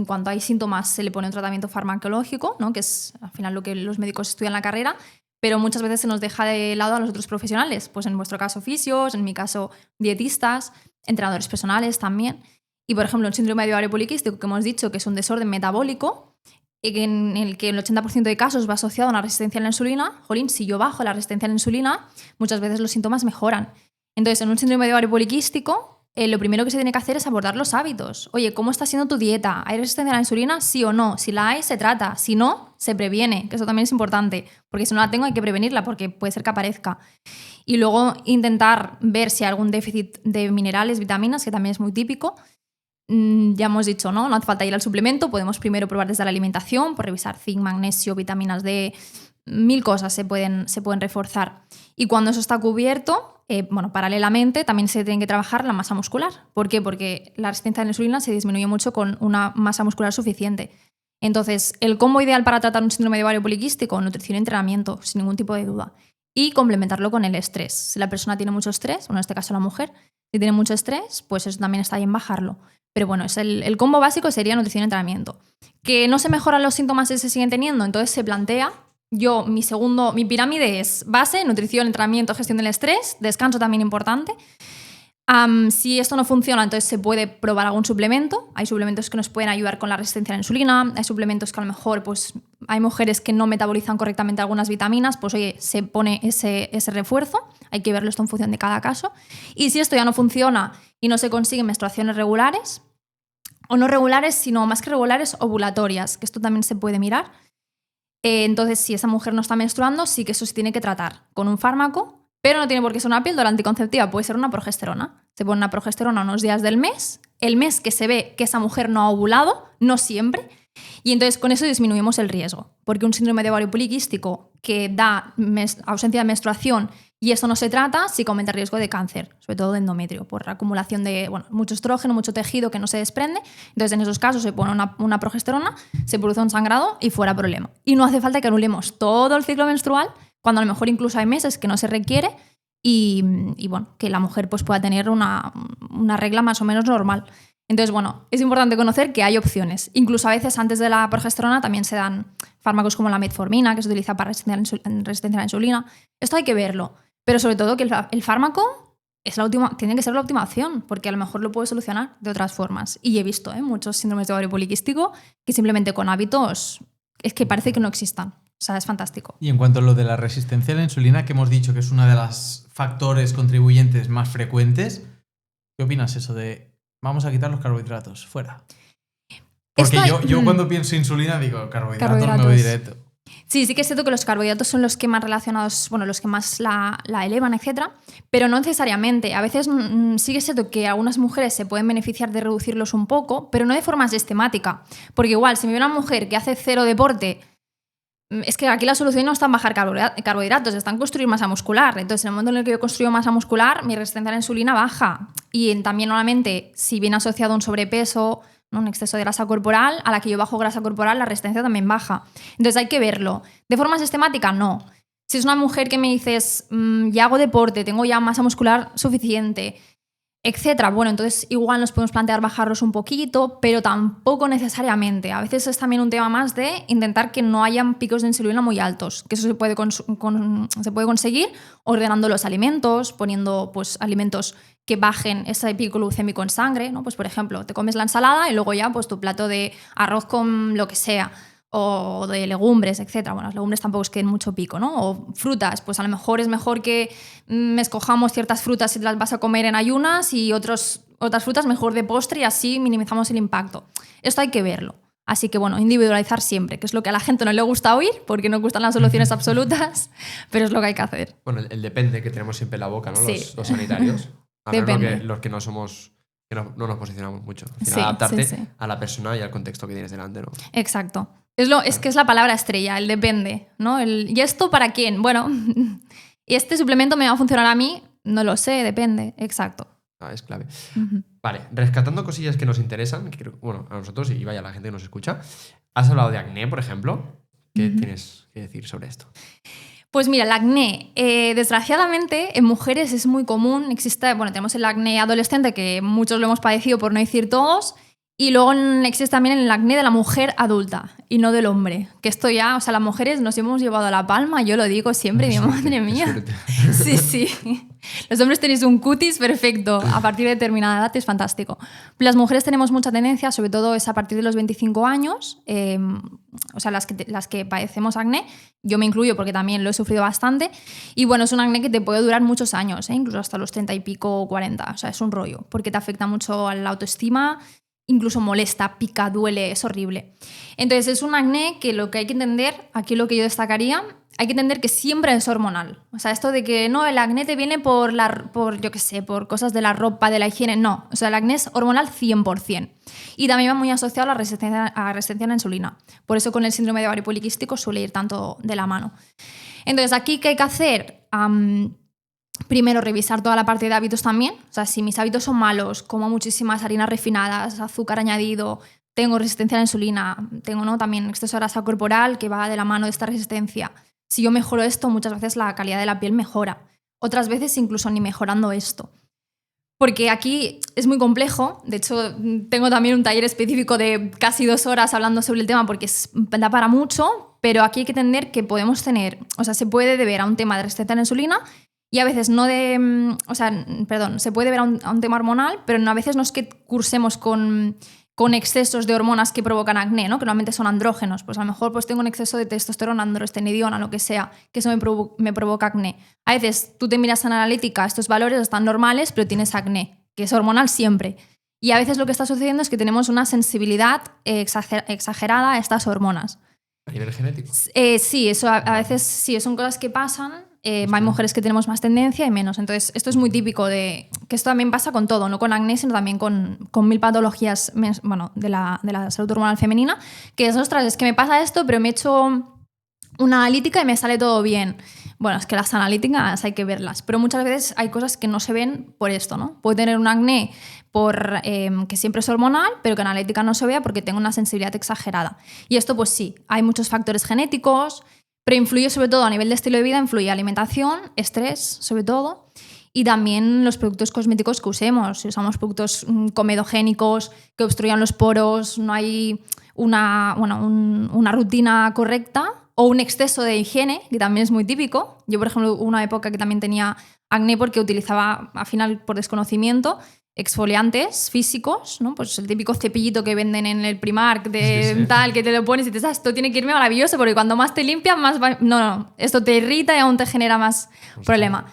cuanto hay síntomas se le pone un tratamiento farmacológico, ¿no? Que es al final lo que los médicos estudian en la carrera, pero muchas veces se nos deja de lado a los otros profesionales, pues en vuestro caso fisios, en mi caso dietistas, entrenadores personales también. Y por ejemplo, el síndrome de ovario poliquístico, que hemos dicho que es un desorden metabólico, en el que el 80% de casos va asociado a una resistencia a la insulina. Jolín, si yo bajo la resistencia a la insulina, muchas veces los síntomas mejoran. Entonces, en un síndrome de ovario poliquístico, lo primero que se tiene que hacer es abordar los hábitos. Oye, ¿cómo está siendo tu dieta? ¿Hay resistencia a la insulina? Sí o no. Si la hay, se trata. Si no, se previene, que eso también es importante, porque si no la tengo hay que prevenirla porque puede ser que aparezca. Y luego intentar ver si hay algún déficit de minerales, vitaminas, que también es muy típico. Ya hemos dicho, ¿no? No hace falta ir al suplemento, podemos primero probar desde la alimentación, por revisar zinc, magnesio, vitaminas D, 1000 cosas se pueden reforzar. Y cuando eso está cubierto, paralelamente también se tiene que trabajar la masa muscular. ¿Por qué? Porque la resistencia a la insulina se disminuye mucho con una masa muscular suficiente. Entonces, el combo ideal para tratar un síndrome de ovario poliquístico, nutrición y entrenamiento, sin ningún tipo de duda. Y complementarlo con el estrés. Si la persona tiene mucho estrés, en este caso la mujer, si tiene mucho estrés, pues eso también está bien bajarlo. Pero bueno, el combo básico sería nutrición y entrenamiento. Que no se mejoran los síntomas y se siguen teniendo, entonces se plantea, mi pirámide es base, nutrición, entrenamiento, gestión del estrés, descanso también importante. Si esto no funciona, entonces se puede probar algún suplemento. Hay suplementos que nos pueden ayudar con la resistencia a la insulina, hay suplementos que a lo mejor pues, hay mujeres que no metabolizan correctamente algunas vitaminas, pues oye, se pone ese refuerzo, hay que verlo esto en función de cada caso. Y si esto ya no funciona y no se consiguen menstruaciones regulares, o no regulares, sino más que regulares, ovulatorias, que esto también se puede mirar. Entonces, si esa mujer no está menstruando, sí que eso se tiene que tratar con un fármaco, pero no tiene por qué ser una píldora anticonceptiva, puede ser una progesterona. Se pone una progesterona unos días del mes, el mes que se ve que esa mujer no ha ovulado, no siempre, y entonces con eso disminuimos el riesgo, porque un síndrome de ovario poliquístico que da ausencia de menstruación y esto no se trata, sí que aumenta el riesgo de cáncer, sobre todo de endometrio, por acumulación de mucho estrógeno, mucho tejido que no se desprende. Entonces, en esos casos se pone una progesterona, se produce un sangrado y fuera problema. Y no hace falta que anulemos todo el ciclo menstrual, cuando a lo mejor incluso hay meses que no se requiere y que la mujer pues, pueda tener una regla más o menos normal. Entonces, es importante conocer que hay opciones. Incluso a veces antes de la progesterona también se dan fármacos como la metformina, que se utiliza para resistencia a la insulina. Esto hay que verlo. Pero sobre todo que el fármaco tiene que ser la última opción, porque a lo mejor lo puede solucionar de otras formas. Y he visto muchos síndromes de ovario poliquístico que simplemente con hábitos es que parece que no existan. O sea, es fantástico. Y en cuanto a lo de la resistencia a la insulina, que hemos dicho que es uno de los factores contribuyentes más frecuentes, ¿qué opinas eso de vamos a quitar los carbohidratos? Fuera. Porque yo cuando pienso en insulina digo carbohidratos me voy directo. Sí que es cierto que los carbohidratos son los que más relacionados, los que más la elevan, etcétera, pero no necesariamente. A veces sí que es cierto que algunas mujeres se pueden beneficiar de reducirlos un poco, pero no de forma sistemática. Porque igual, si me ve una mujer que hace cero deporte, es que aquí la solución no está en bajar carbohidratos, está en construir masa muscular. Entonces, en el momento en el que yo construyo masa muscular, mi resistencia a la insulina baja. Y también, normalmente, si viene asociado a un sobrepeso, un exceso de grasa corporal, a la que yo bajo grasa corporal, la resistencia también baja. Entonces hay que verlo. De forma sistemática, no. Si es una mujer que me dices, ya hago deporte, tengo ya masa muscular suficiente, etcétera, entonces igual nos podemos plantear bajarlos un poquito, pero tampoco necesariamente. A veces es también un tema más de intentar que no hayan picos de insulina muy altos, que eso se puede conseguir ordenando los alimentos, poniendo pues, alimentos que bajen ese pico glucémico en sangre, ¿no? Pues por ejemplo, te comes la ensalada y luego ya pues tu plato de arroz con lo que sea, o de legumbres, etc. Las legumbres tampoco es que den mucho pico, ¿no? O frutas, pues a lo mejor es mejor que escojamos ciertas frutas si las vas a comer en ayunas y otras frutas mejor de postre y así minimizamos el impacto. Esto hay que verlo. Así que individualizar siempre, que es lo que a la gente no le gusta oír, porque no gustan las soluciones absolutas, pero es lo que hay que hacer. El depende que tenemos siempre en la boca, ¿no? Sí. Los sanitarios. A Depende. los que no somos, que no nos posicionamos mucho. Al final, adaptarte a la persona y al contexto que tienes delante, ¿no? Exacto. Es que es la palabra estrella, el depende, ¿no? ¿Y esto para quién? ¿Y este suplemento me va a funcionar a mí? No lo sé, depende. Exacto. Es clave. Vale, rescatando cosillas que nos interesan, que creo, a nosotros y vaya a la gente que nos escucha. Has hablado de acné, por ejemplo. ¿Qué tienes que decir sobre esto? Pues mira, el acné, desgraciadamente, en mujeres es muy común. Tenemos el acné adolescente, que muchos lo hemos padecido, por no decir todos, y luego existe también el acné de la mujer adulta y no del hombre. Que esto ya, las mujeres nos hemos llevado a la palma, yo lo digo siempre, digo, madre mía. Sí. Los hombres tenéis un cutis perfecto a partir de determinada edad, es fantástico. Las mujeres tenemos mucha tendencia, sobre todo es a partir de los 25 años, las que padecemos acné, yo me incluyo porque también lo he sufrido bastante, y es un acné que te puede durar muchos años, incluso hasta los 30 y pico, 40, es un rollo, porque te afecta mucho a la autoestima, incluso molesta, pica, duele, es horrible. Entonces es un acné que lo que hay que entender, aquí lo que yo destacaría, hay que entender que siempre es hormonal. O sea, esto de que no, el acné te viene por yo qué sé, por cosas de la ropa, de la higiene, no. O sea, el acné es hormonal 100%. Y también va muy asociado a la resistencia a la insulina. Por eso con el síndrome de ovario poliquístico suele ir tanto de la mano. Entonces, aquí, ¿qué hay que hacer? Primero, revisar toda la parte de hábitos también. O sea, si mis hábitos son malos, como muchísimas harinas refinadas, azúcar añadido, tengo resistencia a la insulina, tengo, ¿no?, también exceso de grasa corporal que va de la mano de esta resistencia. Si yo mejoro esto, muchas veces la calidad de la piel mejora. Otras veces incluso ni mejorando esto. Porque aquí es muy complejo. De hecho, tengo también un taller específico de casi 2 horas hablando sobre el tema porque da para mucho, pero aquí hay que entender que podemos tener, o sea, se puede deber a un tema de resistencia a la insulina y a veces no de, o sea, perdón, se puede deber a un tema hormonal, pero a veces no es que cursemos con excesos de hormonas que provocan acné, ¿no?, que normalmente son andrógenos. Pues a lo mejor pues tengo un exceso de testosterona, androstenediona, lo que sea, que eso me provoca acné. A veces tú te miras en analítica, estos valores están normales, pero tienes acné, que es hormonal siempre. Y a veces lo que está sucediendo es que tenemos una sensibilidad exagerada a estas hormonas. ¿A nivel genético? Sí, eso a veces sí, son cosas que pasan. Hay mujeres que tenemos más tendencia y menos. Entonces, esto es muy típico de que esto también pasa con todo, no con acné, sino también con 1000 patologías, bueno, de la salud hormonal femenina, que es, ostras, es que me pasa esto, pero me he hecho una analítica y me sale todo bien. Bueno, es que las analíticas hay que verlas, pero muchas veces hay cosas que no se ven por esto, ¿no? Puedo tener un acné por que siempre es hormonal, pero que en analítica no se vea porque tengo una sensibilidad exagerada. Y esto, pues sí, hay muchos factores genéticos, pero influye sobre todo a nivel de estilo de vida, influye alimentación, estrés, sobre todo, y también los productos cosméticos que usemos. Si usamos productos comedogénicos que obstruyan los poros, no hay una rutina correcta, o un exceso de higiene, que también es muy típico. Yo, por ejemplo, hubo una época que también tenía acné porque utilizaba, al final, por desconocimiento, exfoliantes físicos, ¿no? Pues el típico cepillito que venden en el Primark de tal, que te lo pones y te dices, esto tiene que irme maravilloso porque cuando más te limpias, más va... No, esto te irrita y aún te genera más problema.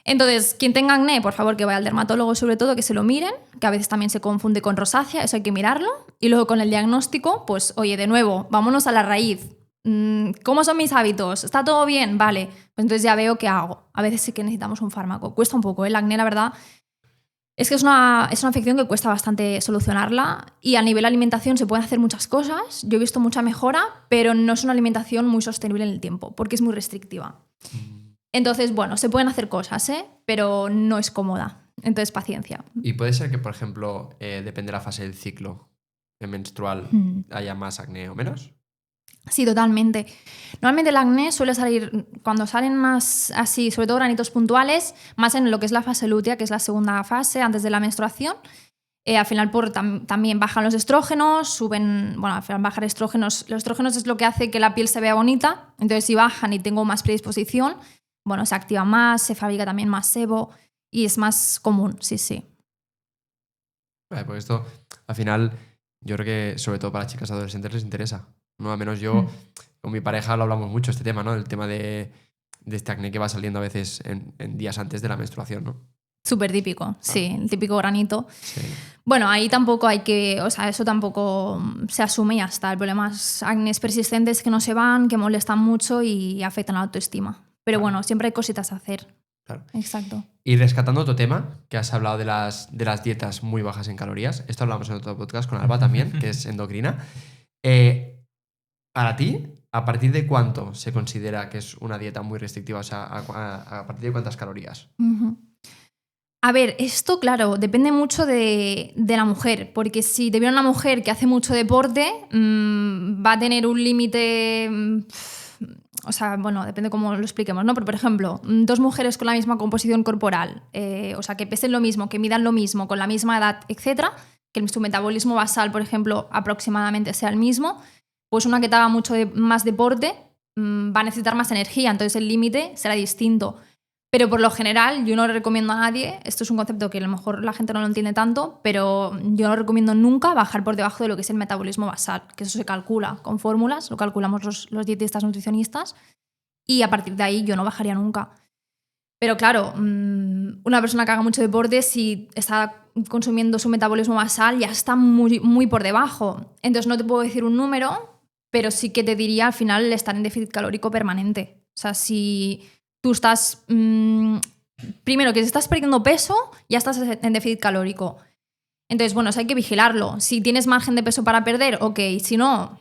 Entonces, quien tenga acné, por favor, que vaya al dermatólogo, sobre todo, que se lo miren, que a veces también se confunde con rosácea, eso hay que mirarlo. Y luego con el diagnóstico, pues oye, de nuevo, vámonos a la raíz. ¿Cómo son mis hábitos? ¿Está todo bien? Vale, pues entonces ya veo qué hago. A veces sí que necesitamos un fármaco. Cuesta un poco, ¿eh? El acné, la verdad, es que es una afección que cuesta bastante solucionarla y a nivel alimentación se pueden hacer muchas cosas. Yo he visto mucha mejora, pero no es una alimentación muy sostenible en el tiempo porque es muy restrictiva. Entonces, bueno, se pueden hacer cosas, pero no es cómoda. Entonces, paciencia. Y puede ser que, por ejemplo, depende de la fase del ciclo menstrual, haya más acné o menos. Sí, totalmente. Normalmente el acné suele salir, cuando salen más así, sobre todo granitos puntuales, más en lo que es la fase lútea, que es la segunda fase antes de la menstruación. Al final también bajan los estrógenos, suben, bueno, al final bajar estrógenos. Los estrógenos es lo que hace que la piel se vea bonita. Entonces, si bajan y tengo más predisposición, bueno, se activa más, se fabrica también más sebo y es más común, sí. Vale, pues esto, al final, yo creo que sobre todo para las chicas adolescentes les interesa, ¿no? Al menos yo, con mi pareja lo hablamos mucho, este tema, ¿no? El tema de este acné que va saliendo a veces en días antes de la menstruación, ¿no? Súper típico, sí, el típico granito. Sí. Bueno, ahí tampoco hay que, o sea, eso tampoco se asume y ya está. El problema es acnés persistentes que no se van, que molestan mucho y afectan la autoestima. Pero bueno, siempre hay cositas a hacer. Claro. Exacto. Y rescatando otro tema, que has hablado de las dietas muy bajas en calorías, esto hablamos en otro podcast con Alba también, que es endocrina. Para ti, ¿a partir de cuánto se considera que es una dieta muy restrictiva? O sea, ¿a partir de cuántas calorías? A ver, esto, claro, depende mucho de la mujer, porque si te viene una mujer que hace mucho deporte, va a tener un límite... O sea, bueno, depende cómo lo expliquemos, ¿no? Pero, por ejemplo, 2 mujeres con la misma composición corporal, o sea, que pesen lo mismo, que midan lo mismo, con la misma edad, etcétera, que su metabolismo basal, por ejemplo, aproximadamente sea el mismo, pues una que haga mucho más deporte va a necesitar más energía, entonces el límite será distinto. Pero por lo general yo no le recomiendo a nadie, esto es un concepto que a lo mejor la gente no lo entiende tanto, pero yo no recomiendo nunca bajar por debajo de lo que es el metabolismo basal, que eso se calcula con fórmulas, lo calculamos los dietistas nutricionistas y a partir de ahí yo no bajaría nunca. Pero claro, una una persona que haga mucho deporte, si está consumiendo su metabolismo basal, ya está muy, muy por debajo. Entonces no te puedo decir un número, pero sí que te diría al final estar en déficit calórico permanente. O sea, si tú estás... primero, que si estás perdiendo peso, ya estás en déficit calórico. Entonces, bueno, eso hay que vigilarlo. Si tienes margen de peso para perder, ok. Si no,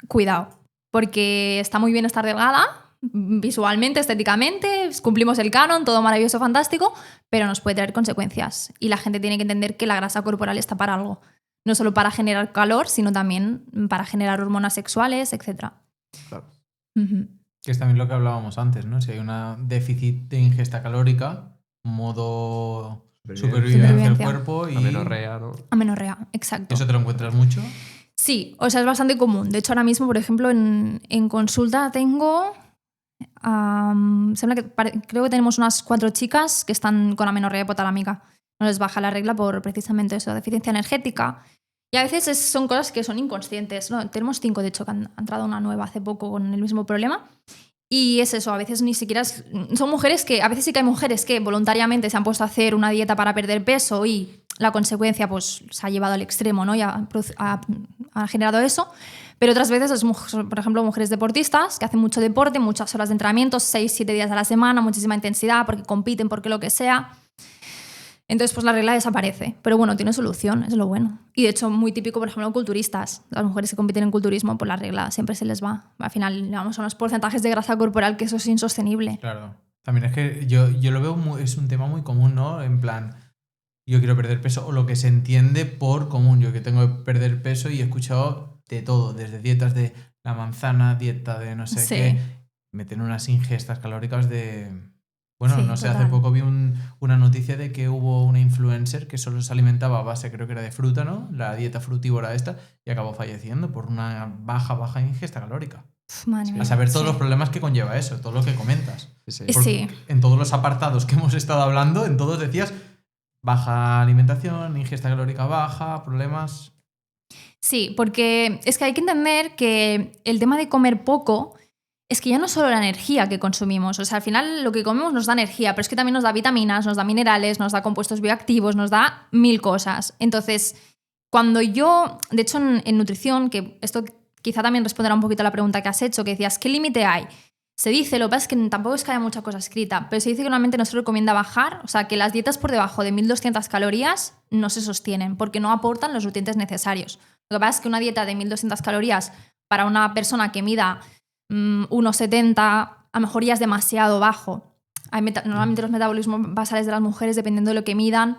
cuidado. Porque está muy bien estar delgada, visualmente, estéticamente, cumplimos el canon, todo maravilloso, fantástico, pero nos puede traer consecuencias. Y la gente tiene que entender que la grasa corporal está para algo. No solo para generar calor, sino también para generar hormonas sexuales, etc. Claro. Que es también lo que hablábamos antes, ¿no? Si hay un déficit de ingesta calórica, modo supervivencia del cuerpo y... Amenorrea, ¿no? Amenorrea, exacto. ¿Eso te lo encuentras mucho? Sí, o sea, es bastante común. De hecho, ahora mismo, por ejemplo, en consulta tengo... creo que tenemos unas 4 chicas que están con amenorrea hipotalámica. No les baja la regla por precisamente eso, deficiencia energética. Y a veces son cosas que son inconscientes, ¿no? Tenemos 5, de hecho, que han entrado una nueva hace poco con el mismo problema. Y es eso, a veces ni siquiera... Son mujeres que... A veces sí que hay mujeres que voluntariamente se han puesto a hacer una dieta para perder peso y la consecuencia pues se ha llevado al extremo, ¿no? Y ha generado eso. Pero otras veces, por ejemplo, mujeres deportistas que hacen mucho deporte, muchas horas de entrenamiento, 6-7 días a la semana, muchísima intensidad, porque compiten, porque lo que sea. Entonces, pues la regla desaparece. Pero bueno, tiene solución, es lo bueno. Y de hecho, muy típico, por ejemplo, culturistas. Las mujeres que compiten en culturismo, pues la regla siempre se les va. Al final, vamos a unos porcentajes de grasa corporal que eso es insostenible. Claro. También es que yo lo veo, es un tema muy común, ¿no? En plan, yo quiero perder peso, o lo que se entiende por común. Yo que tengo que perder peso y he escuchado de todo, desde dietas de la manzana, dieta de no sé qué, meten unas ingestas calóricas de... Bueno, sí, no sé, total. hace poco vi una noticia de que hubo una influencer que solo se alimentaba a base, creo que era de fruta, ¿no? La dieta frutívora esta, y acabó falleciendo por una baja ingesta calórica. Madre mía, A saber todos los problemas que conlleva eso, todo lo que comentas. Sí. Sí. En todos los apartados que hemos estado hablando, en todos decías baja alimentación, ingesta calórica baja, problemas... Sí, porque es que hay que entender que el tema de comer poco es que ya no es solo la energía que consumimos. O sea, al final lo que comemos nos da energía, pero es que también nos da vitaminas, nos da minerales, nos da compuestos bioactivos, nos da 1000 cosas. Entonces, cuando yo, de hecho en nutrición, que esto quizá también responderá un poquito a la pregunta que has hecho, que decías, ¿qué límite hay? Se dice, lo que pasa es que tampoco es que haya mucha cosa escrita, pero se dice que normalmente no se recomienda bajar, o sea, que las dietas por debajo de 1200 calorías no se sostienen porque no aportan los nutrientes necesarios. Lo que pasa es que una dieta de 1200 calorías para una persona que mida 1,70 a lo mejor ya es demasiado bajo. Normalmente los metabolismos basales de las mujeres, dependiendo de lo que midan,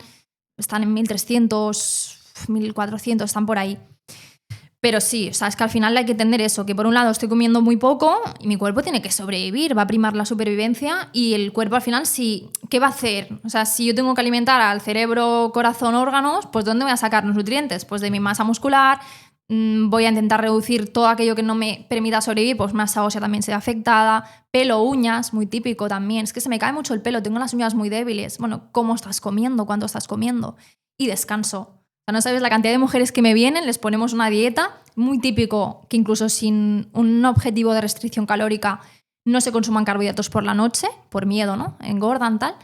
están en 1300, 1400, están por ahí. Pero sí, o sea, es que al final hay que entender eso, que por un lado estoy comiendo muy poco y mi cuerpo tiene que sobrevivir, va a primar la supervivencia y el cuerpo al final sí, ¿qué va a hacer? O sea, si yo tengo que alimentar al cerebro, corazón, órganos, pues ¿dónde voy a sacar los nutrientes? Pues de mi masa muscular, voy a intentar reducir todo aquello que no me permita sobrevivir, pues masa ósea también se ve afectada, pelo, uñas, muy típico también, es que se me cae mucho el pelo, tengo las uñas muy débiles. Bueno, ¿cómo estás comiendo? ¿Cuánto estás comiendo? Y descanso. O sea, no sabes la cantidad de mujeres que me vienen, les ponemos una dieta, muy típico que incluso sin un objetivo de restricción calórica no se consuman carbohidratos por la noche, por miedo, ¿no? Engordan, tal.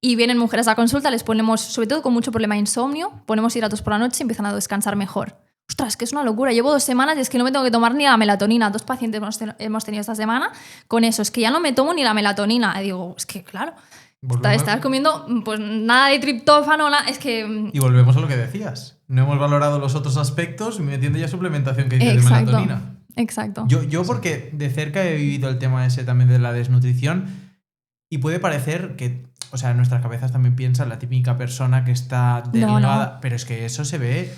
Y vienen mujeres a consulta, les ponemos, sobre todo con mucho problema de insomnio, ponemos hidratos por la noche y empiezan a descansar mejor. Ostras, que es una locura. Llevo 2 semanas y es que no me tengo que tomar ni la melatonina. 2 pacientes hemos tenido esta semana con eso. Es que ya no me tomo ni la melatonina. Y digo, es que claro, estás comiendo pues nada de triptófano, es que... Y volvemos a lo que decías. No hemos valorado los otros aspectos metiendo ya suplementación que dices de melatonina. Exacto. Yo porque de cerca he vivido el tema ese también de la desnutrición y puede parecer que, o sea, en nuestras cabezas también piensan la típica persona que está delgada, pero es que eso se ve...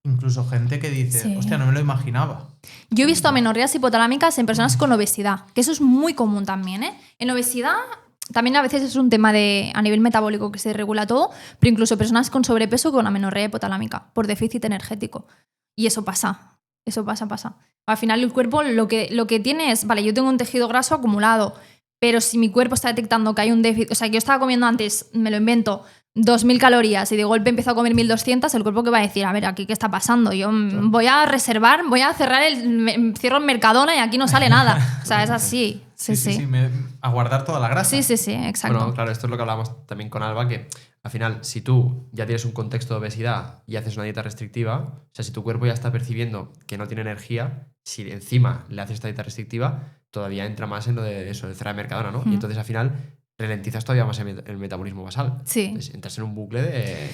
Incluso gente que dice, hostia, no me lo imaginaba. Yo he visto amenorreas hipotalámicas en personas con obesidad, que eso es muy común también, ¿eh? En obesidad también a veces es un tema a nivel metabólico que se regula todo, pero incluso personas con sobrepeso con amenorrea hipotalámica, por déficit energético. Y eso pasa. Al final el cuerpo lo que tiene es, vale, yo tengo un tejido graso acumulado, pero si mi cuerpo está detectando que hay un déficit, o sea, que yo estaba comiendo antes, me lo invento, 2.000 calorías y de golpe empiezo a comer 1.200, el cuerpo que va a decir, a ver, aquí qué está pasando, yo voy a reservar, voy a cerrar cierro el Mercadona y aquí no sale nada. O sea, es así. Sí. A guardar toda la grasa. Sí, exacto. Bueno, claro, esto es lo que hablábamos también con Alba, que al final, si tú ya tienes un contexto de obesidad y haces una dieta restrictiva, o sea, si tu cuerpo ya está percibiendo que no tiene energía, si encima le haces esta dieta restrictiva, todavía entra más en lo de eso, de cerrar el Mercadona, ¿no? Y entonces al final ralentizas todavía más el metabolismo basal. Sí. Entonces, entras en un bucle de...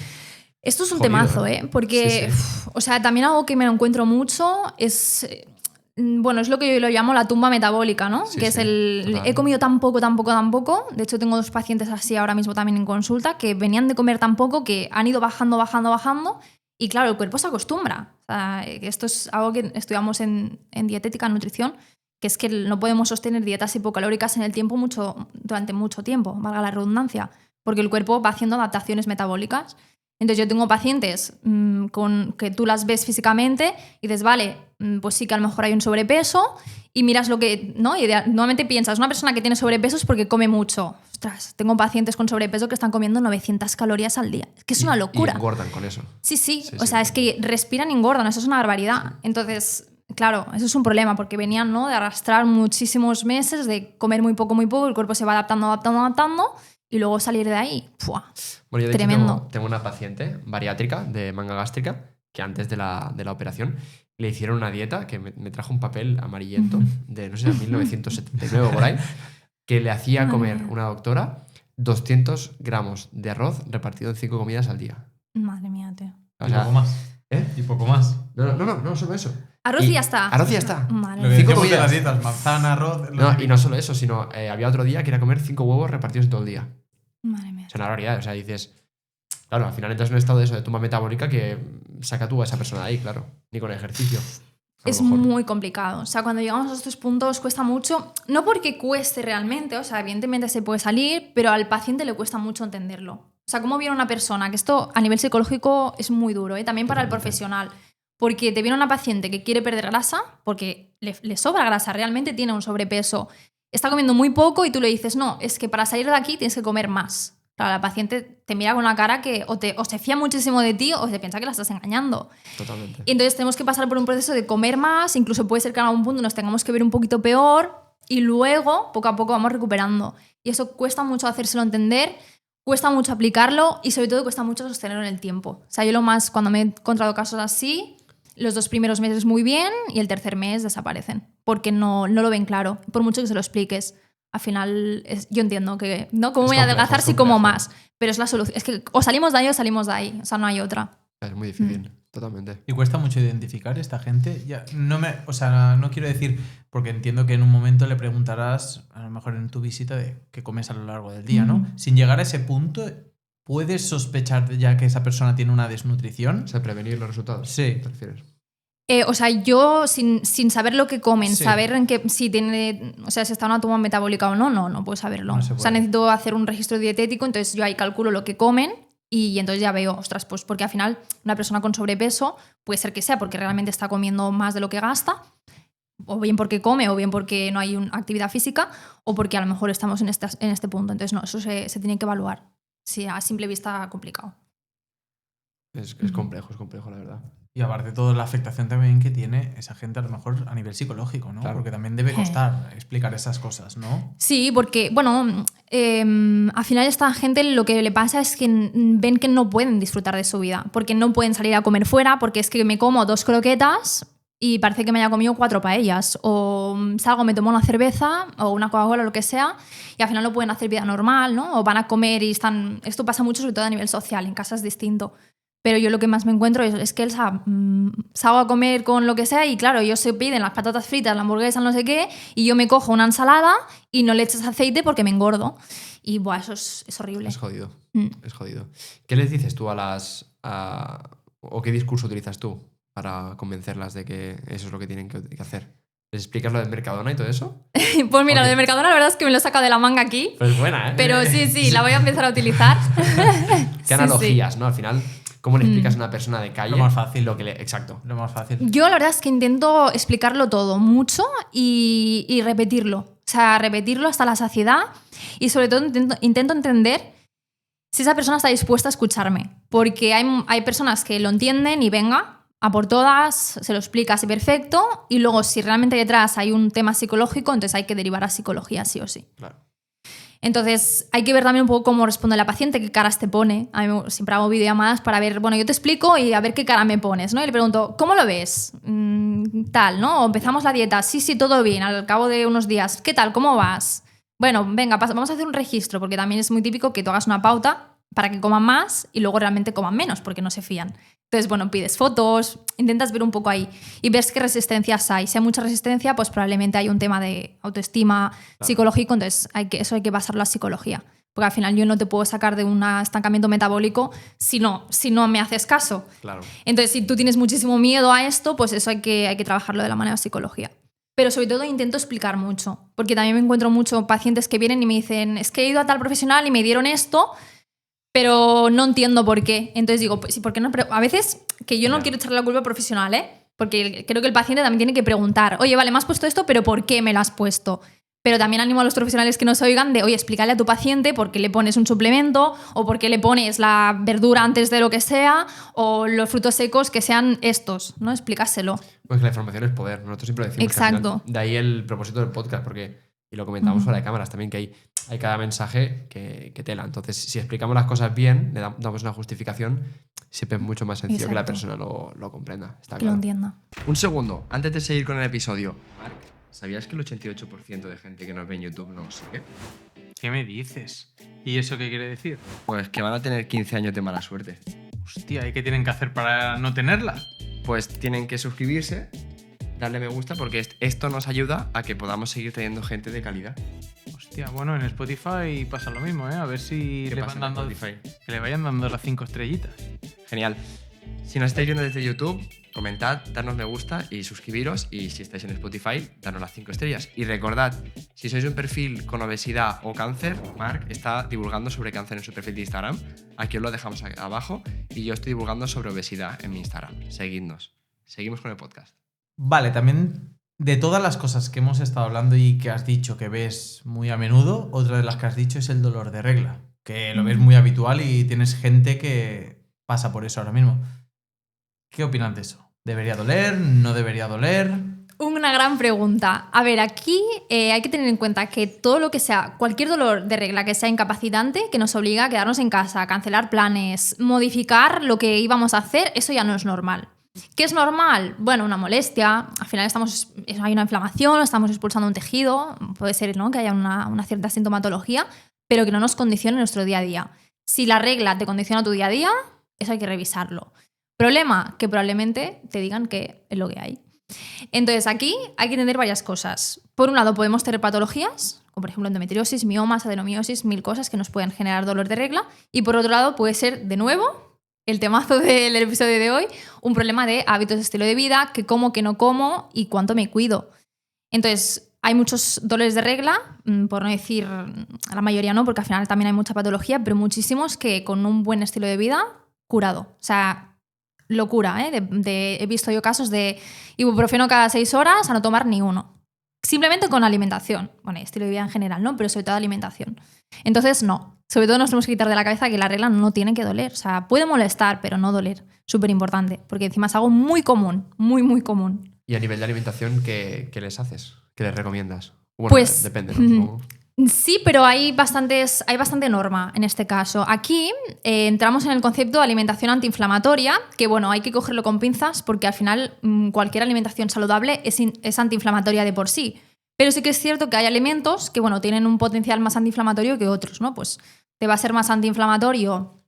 Esto es un jodido, temazo, ¿eh? Porque, Sí. o sea, también algo que me lo encuentro mucho es... Bueno, es lo que yo lo llamo la tumba metabólica, ¿no? Sí, que es total. he comido tan poco. De hecho, tengo 2 pacientes así ahora mismo también en consulta que venían de comer tan poco que han ido bajando. Y claro, el cuerpo se acostumbra. O sea, esto es algo que estudiamos en dietética, nutrición, que es que no podemos sostener dietas hipocalóricas en el tiempo durante mucho tiempo, valga la redundancia, porque el cuerpo va haciendo adaptaciones metabólicas. Entonces yo tengo pacientes que tú las ves físicamente y dices, vale, pues sí que a lo mejor hay un sobrepeso y miras lo que... ¿no? Y nuevamente piensas, una persona que tiene sobrepeso es porque come mucho. Ostras, tengo pacientes con sobrepeso que están comiendo 900 calorías al día. Es que es una locura. Y engordan con eso. Sí. O sea, es que respiran y engordan, eso es una barbaridad. Entonces, claro, eso es un problema porque venían, ¿no?, de arrastrar muchísimos meses, de comer muy poco, el cuerpo se va adaptando y luego salir de ahí, ¡fua! Bueno, yo de Tremendo. hecho tengo una paciente bariátrica de manga gástrica que antes de la operación le hicieron una dieta que me trajo un papel amarillento de, no sé, 1979 o por ahí, que le hacía comer una doctora 200 gramos de arroz repartido en 5 comidas al día. Madre mía, tío. O Y sea, poco más. ¿eh? Y poco más. No, solo eso. Arroz y ya está. Arroz y ya está. Madre Lo que mía. 5 decimos de comidas. las dietas, manzana, arroz... No, y no solo eso, sino había otro día que era comer 5 huevos repartidos en todo el día. Madre mía. Es una barbaridad. O sea, dices... Claro, al final entras en un estado de eso, de tumba metabólica que saca tú a esa persona de ahí, claro. Ni con ejercicio. A lo Es mejor. muy complicado. O sea, cuando llegamos a estos puntos cuesta mucho, no porque cueste realmente, o sea, evidentemente se puede salir, pero al paciente le cuesta mucho entenderlo. O sea, cómo viene una persona, que esto a nivel psicológico es muy duro, ¿eh? También para el profesional. Porque te viene una paciente que quiere perder grasa, porque le sobra grasa, realmente tiene un sobrepeso, está comiendo muy poco y tú le dices, no, es que para salir de aquí tienes que comer más. Claro, la paciente te mira con una cara que o se fía muchísimo de ti o se piensa que la estás engañando. Totalmente. Y entonces tenemos que pasar por un proceso de comer más, incluso puede ser que en algún punto nos tengamos que ver un poquito peor y luego, poco a poco, vamos recuperando. Y eso cuesta mucho hacérselo entender, cuesta mucho aplicarlo y sobre todo cuesta mucho sostenerlo en el tiempo. O sea, yo cuando me he encontrado casos así, los 2 primeros meses muy bien y el tercer mes desaparecen porque no lo ven claro, por mucho que se lo expliques. Al final, yo entiendo que, ¿no? ¿Cómo voy a adelgazar si como más? Pero es la solución. Es que o salimos de ahí o salimos de ahí. O sea, no hay otra. Es muy difícil, totalmente. Y cuesta mucho identificar esta gente. Ya, o sea, no quiero decir, porque entiendo que en un momento le preguntarás, a lo mejor en tu visita, de qué comes a lo largo del día, ¿no? Sin llegar a ese punto, ¿puedes sospechar ya que esa persona tiene una desnutrición? O sea, prevenir los resultados. Sí. ¿Te refieres? O sea, yo sin saber lo que comen, Sí. saber si tiene, o sea, si está en una toma metabólica o no puedo saberlo. No se O sea, puede. necesito hacer un registro dietético, entonces yo ahí calculo lo que comen y entonces ya veo, ostras, pues porque al final una persona con sobrepeso puede ser que sea porque realmente está comiendo más de lo que gasta, o bien porque come, o bien porque no hay una actividad física, o porque a lo mejor estamos en este punto. Entonces, no, eso se tiene que evaluar. Sí, a simple vista complicado. Es complejo, la verdad. Y aparte de todo, la afectación también que tiene esa gente a lo mejor a nivel psicológico, ¿no? Claro. Porque también debe costar explicar esas cosas, ¿no? Sí, porque, bueno, al final esta gente lo que le pasa es que ven que no pueden disfrutar de su vida, porque no pueden salir a comer fuera, porque es que me como 2 croquetas y parece que me haya comido 4 paellas, o salgo, me tomo una cerveza o una Coca-Cola o lo que sea, y al final no pueden hacer vida normal, ¿no? O van a comer y están... Esto pasa mucho, sobre todo a nivel social, en casa es distinto. Pero yo lo que más me encuentro es que él salgo a comer con lo que sea y claro, ellos se piden las patatas fritas, la hamburguesa, no sé qué, y yo me cojo una ensalada y no le echas aceite porque me engordo. Y buah, eso es horrible. Es jodido. Es jodido. ¿Qué les dices tú o qué discurso utilizas tú para convencerlas de que eso es lo que tienen que hacer? ¿Les explicas lo del Mercadona y todo eso? Pues mira, lo de Mercadona la verdad es que me lo he sacado de la manga aquí. Pues es buena, ¿eh? Pero sí, la voy a empezar a utilizar. ¿Qué analogías, no? Al final, ¿cómo le explicas a una persona de calle Lo más fácil. lo que le... Exacto. Lo más fácil. Yo la verdad es que intento explicarlo todo mucho y repetirlo. O sea, repetirlo hasta la saciedad y sobre todo intento entender si esa persona está dispuesta a escucharme. Porque hay personas que lo entienden y venga, a por todas, se lo explica así perfecto, y luego si realmente detrás hay un tema psicológico, entonces hay que derivar a psicología sí o sí. Claro. Entonces hay que ver también un poco cómo responde la paciente, qué caras te pone. A mí siempre hago videollamadas para ver, bueno, yo te explico y a ver qué cara me pones, ¿no? Y le pregunto, ¿cómo lo ves? Tal, ¿no? O empezamos la dieta, sí, todo bien, al cabo de unos días, ¿qué tal? ¿Cómo vas? Bueno, venga, vamos a hacer un registro, porque también es muy típico que tú hagas una pauta para que coman más y luego realmente coman menos, porque no se fían. Entonces, bueno, pides fotos, intentas ver un poco ahí y ves qué resistencias hay. Si hay mucha resistencia, pues probablemente hay un tema de autoestima psicológico, entonces eso hay que basarlo en la psicología. Porque al final yo no te puedo sacar de un estancamiento metabólico si no me haces caso. Claro. Entonces, si tú tienes muchísimo miedo a esto, pues eso hay que trabajarlo de la manera de psicología. Pero sobre todo intento explicar mucho, porque también me encuentro mucho pacientes que vienen y me dicen, es que he ido a tal profesional y me dieron esto, pero no entiendo por qué. Entonces digo, pues, ¿por qué no? Pero a veces que yo no quiero echarle la culpa al profesional, porque creo que el paciente también tiene que preguntar, oye, vale, me has puesto esto, pero ¿por qué me lo has puesto? Pero también animo a los profesionales que nos oigan de, oye, explícale a tu paciente por qué le pones un suplemento o por qué le pones la verdura antes de lo que sea o los frutos secos que sean estos, ¿no? Explícaselo. Pues que la información es poder. Nosotros siempre lo decimos. Exacto. De ahí el propósito del podcast, porque, y lo comentamos fuera de cámaras también, que hay cada mensaje que tela. Entonces, si explicamos las cosas bien, le damos una justificación, siempre es mucho más sencillo que la persona lo comprenda. Está Que claro. lo entienda. Un segundo, antes de seguir con el episodio. Marc, ¿sabías que el 88% de gente que nos ve en YouTube no nos sigue? ¿Qué me dices? ¿Y eso qué quiere decir? Pues que van a tener 15 años de mala suerte. Hostia, ¿y qué tienen que hacer para no tenerla? Pues tienen que suscribirse, darle me gusta, porque esto nos ayuda a que podamos seguir teniendo gente de calidad. Hostia, bueno, en Spotify pasa lo mismo, ¿eh? A ver si ¿Qué le pasa van en dando, Spotify? que le vayan dando las 5 estrellitas. Genial. Si nos estáis viendo desde YouTube, comentad, darnos me gusta y suscribiros. Y si estáis en Spotify, darnos las 5 estrellas. Y recordad, si sois un perfil con obesidad o cáncer, Marc está divulgando sobre cáncer en su perfil de Instagram. Aquí os lo dejamos abajo. Y yo estoy divulgando sobre obesidad en mi Instagram. Seguidnos. Seguimos con el podcast. Vale, también de todas las cosas que hemos estado hablando y que has dicho que ves muy a menudo, otra de las que has dicho es el dolor de regla, que lo ves muy habitual y tienes gente que pasa por eso ahora mismo. ¿Qué opinas de eso? ¿Debería doler? ¿No debería doler? Una gran pregunta. A ver, aquí hay que tener en cuenta que todo lo que sea, cualquier dolor de regla que sea incapacitante, que nos obliga a quedarnos en casa, a cancelar planes, modificar lo que íbamos a hacer, eso ya no es normal. ¿Qué es normal? Bueno, una molestia, al final hay una inflamación, estamos expulsando un tejido, puede ser, ¿no?, que haya una cierta sintomatología, pero que no nos condicione nuestro día a día. Si la regla te condiciona tu día a día, eso hay que revisarlo. Problema, que probablemente te digan que es lo que hay. Entonces, aquí hay que entender varias cosas. Por un lado, podemos tener patologías, como por ejemplo endometriosis, miomas, adenomiosis, 1000 cosas que nos pueden generar dolor de regla. Y por otro lado, puede ser, de nuevo, el temazo del episodio de hoy, un problema de hábitos de estilo de vida, qué como, qué no como y cuánto me cuido. Entonces, hay muchos dolores de regla, por no decir la mayoría no, porque al final también hay mucha patología, pero muchísimos que con un buen estilo de vida, curado. O sea, locura, ¿eh? He visto yo casos de ibuprofeno cada 6 horas a no tomar ni uno. Simplemente con alimentación. Bueno, estilo de vida en general, ¿no? Pero sobre todo alimentación. Entonces, no. Sobre todo nos tenemos que quitar de la cabeza que la regla no tiene que doler. O sea, puede molestar, pero no doler. Súper importante. Porque encima es algo muy común. Muy, muy común. Y a nivel de alimentación, ¿qué les haces? ¿Qué les recomiendas? Bueno, pues depende, ¿no? Supongo. Sí, pero hay bastante norma en este caso. Aquí entramos en el concepto de alimentación antiinflamatoria, que bueno, hay que cogerlo con pinzas porque al final cualquier alimentación saludable es antiinflamatoria de por sí. Pero sí que es cierto que hay alimentos que bueno, tienen un potencial más antiinflamatorio que otros, ¿no? Pues te va a ser más antiinflamatorio,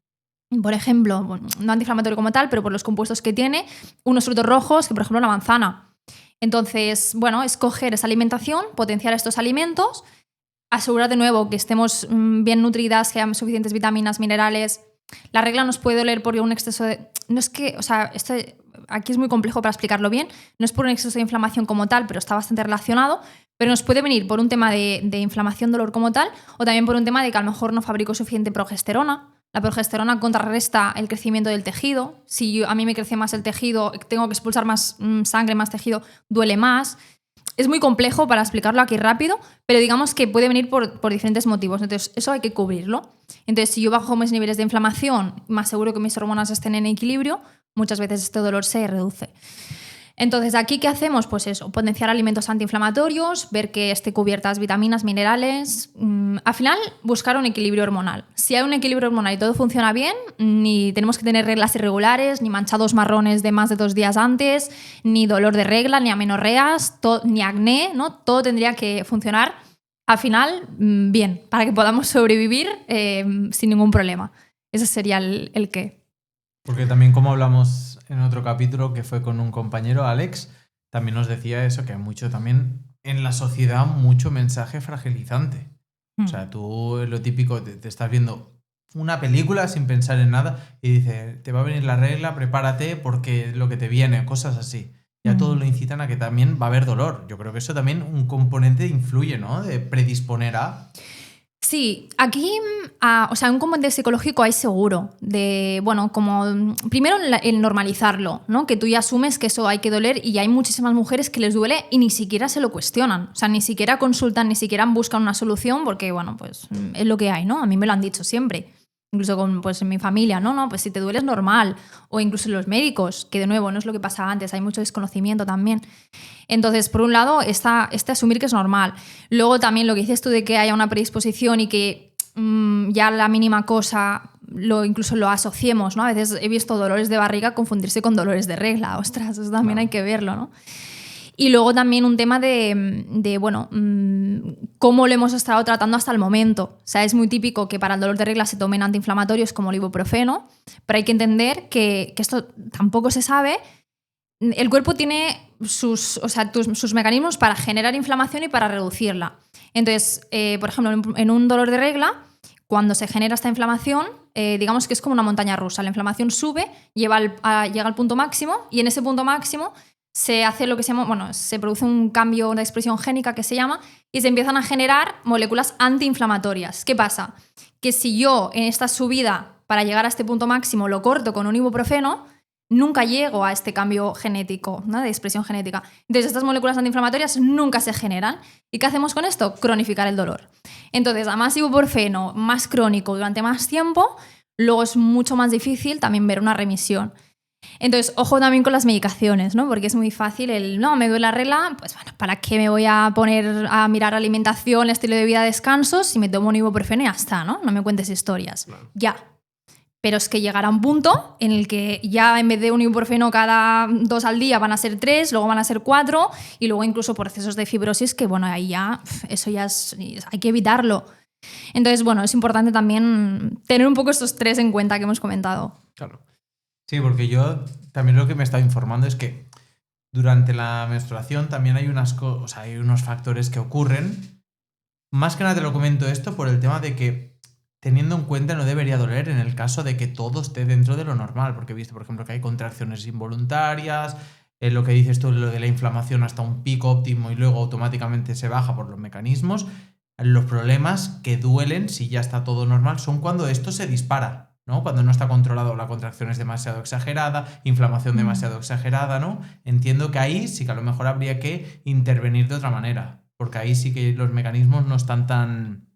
por ejemplo, bueno, no antiinflamatorio como tal, pero por los compuestos que tiene, unos frutos rojos que por ejemplo la manzana. Entonces, bueno, escoger esa alimentación, potenciar estos alimentos, asegurar de nuevo que estemos bien nutridas, que haya suficientes vitaminas, minerales. La regla nos puede doler por un exceso de... No es que, o sea, esto aquí es muy complejo para explicarlo bien, no es por un exceso de inflamación como tal, pero está bastante relacionado, pero nos puede venir por un tema de inflamación, dolor como tal, o también por un tema de que a lo mejor no fabrico suficiente progesterona. La progesterona contrarresta el crecimiento del tejido. Si a mí me crece más el tejido, tengo que expulsar más sangre, más tejido, duele más. es muy complejo para explicarlo aquí rápido, pero digamos que puede venir por diferentes motivos. Entonces, eso hay que cubrirlo. Entonces, si yo bajo mis niveles de inflamación, más seguro que mis hormonas estén en equilibrio, muchas veces este dolor se reduce. Entonces, ¿aquí qué hacemos? Pues eso, potenciar alimentos antiinflamatorios, ver que esté cubiertas vitaminas, minerales. Al final, buscar un equilibrio hormonal. Si hay un equilibrio hormonal y todo funciona bien, ni tenemos que tener reglas irregulares, ni manchados marrones de más de 2 días antes, ni dolor de regla, ni amenorreas, ni acné, ¿no? Todo tendría que funcionar al final bien, para que podamos sobrevivir sin ningún problema. Ese sería el qué. Porque también, como hablamos en otro capítulo que fue con un compañero, Alex, también nos decía eso, que hay mucho también en la sociedad, mucho mensaje fragilizante. O sea, tú lo típico, te estás viendo una película sin pensar en nada y dices, te va a venir la regla, prepárate porque lo que te viene, cosas así. Ya todo lo incitan a que también va a haber dolor. Yo creo que eso también un componente influye, ¿no? De predisponer a... Sí, aquí, o sea, un componente psicológico hay seguro. De, bueno, como primero el normalizarlo, ¿no? Que tú ya asumes que eso hay que doler y hay muchísimas mujeres que les duele y ni siquiera se lo cuestionan. O sea, ni siquiera consultan, ni siquiera buscan una solución porque, bueno, pues es lo que hay, ¿no? A mí me lo han dicho siempre. Incluso pues en mi familia, no, pues si te duele es normal. O incluso los médicos, que de nuevo no es lo que pasaba antes, hay mucho desconocimiento también. Entonces, por un lado, asumir que es normal. Luego también lo que dices tú de que haya una predisposición y que ya la mínima cosa incluso lo asociemos, ¿no? A veces he visto dolores de barriga confundirse con dolores de regla. Ostras, eso también hay que verlo, ¿no? Y luego también un tema de bueno, cómo lo hemos estado tratando hasta el momento. O sea, es muy típico que para el dolor de regla se tomen antiinflamatorios como el ibuprofeno, pero hay que entender que esto tampoco se sabe. El cuerpo tiene sus mecanismos para generar inflamación y para reducirla. Entonces, por ejemplo, en un dolor de regla, cuando se genera esta inflamación, digamos que es como una montaña rusa. La inflamación sube, llega al punto máximo y en ese punto máximo se hace lo que se llama, bueno, se produce un cambio de expresión génica que se llama y se empiezan a generar moléculas antiinflamatorias. ¿Qué pasa? Que si yo en esta subida para llegar a este punto máximo lo corto con un ibuprofeno, nunca llego a este cambio genético, ¿no? De expresión genética. Entonces estas moléculas antiinflamatorias nunca se generan. ¿Y qué hacemos con esto? Cronificar el dolor. Entonces, a más ibuprofeno, más crónico durante más tiempo, luego es mucho más difícil también ver una remisión. Entonces, ojo también con las medicaciones, ¿no? Porque es muy fácil no, me duele la regla, pues bueno, ¿para qué me voy a poner a mirar alimentación, estilo de vida, descansos si me tomo un ibuprofeno y ya está, ¿no? No me cuentes historias. Claro. Ya. Pero es que llegará un punto en el que ya en vez de un ibuprofeno cada 2 al día van a ser 3, luego van a ser 4 y luego incluso procesos de fibrosis que, bueno, ahí ya, eso ya hay que evitarlo. Entonces, bueno, es importante también tener un poco estos 3 en cuenta que hemos comentado. Claro. Sí, porque yo también lo que me he estado informando es que durante la menstruación también hay hay unos factores que ocurren. Más que nada te lo comento esto por el tema de que teniendo en cuenta no debería doler en el caso de que todo esté dentro de lo normal, porque he visto, por ejemplo, que hay contracciones involuntarias, lo que dices tú, lo de la inflamación hasta un pico óptimo y luego automáticamente se baja por los mecanismos. Los problemas que duelen, si ya está todo normal, son cuando esto se dispara, ¿no? Cuando no está controlado, la contracción es demasiado exagerada, inflamación demasiado exagerada, ¿no? Entiendo que ahí sí que a lo mejor habría que intervenir de otra manera, porque ahí sí que los mecanismos no están tan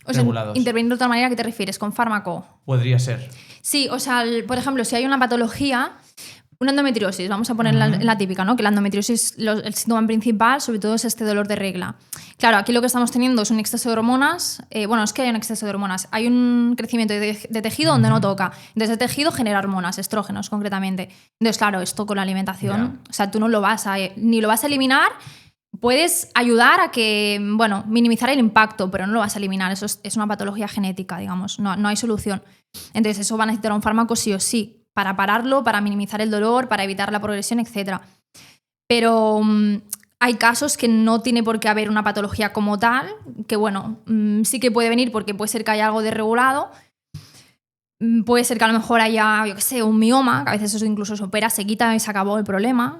regulados. Intervenir de otra manera, ¿a qué te refieres? ¿Con fármaco? Podría ser. Sí, o sea, por ejemplo, si hay una patología, una endometriosis, vamos a poner la típica, ¿no? Que la endometriosis, el síntoma principal, sobre todo, es este dolor de regla. Claro, aquí lo que estamos teniendo es un exceso de hormonas. Bueno, es que hay un exceso de hormonas. Hay un crecimiento de tejido donde no toca. Entonces, el tejido genera hormonas, estrógenos, concretamente. Entonces, claro, esto con la alimentación, o sea, tú no lo vas ni lo vas a eliminar. Puedes ayudar a que, bueno, minimizar el impacto, pero no lo vas a eliminar. Eso es una patología genética, digamos. No hay solución. Entonces, eso va a necesitar un fármaco sí o sí, para pararlo, para minimizar el dolor, para evitar la progresión, etc. Pero hay casos que no tiene por qué haber una patología como tal, que bueno, sí que puede venir porque puede ser que haya algo desregulado, puede ser que a lo mejor haya, yo qué sé, un mioma, que a veces eso incluso se opera, se quita y se acabó el problema.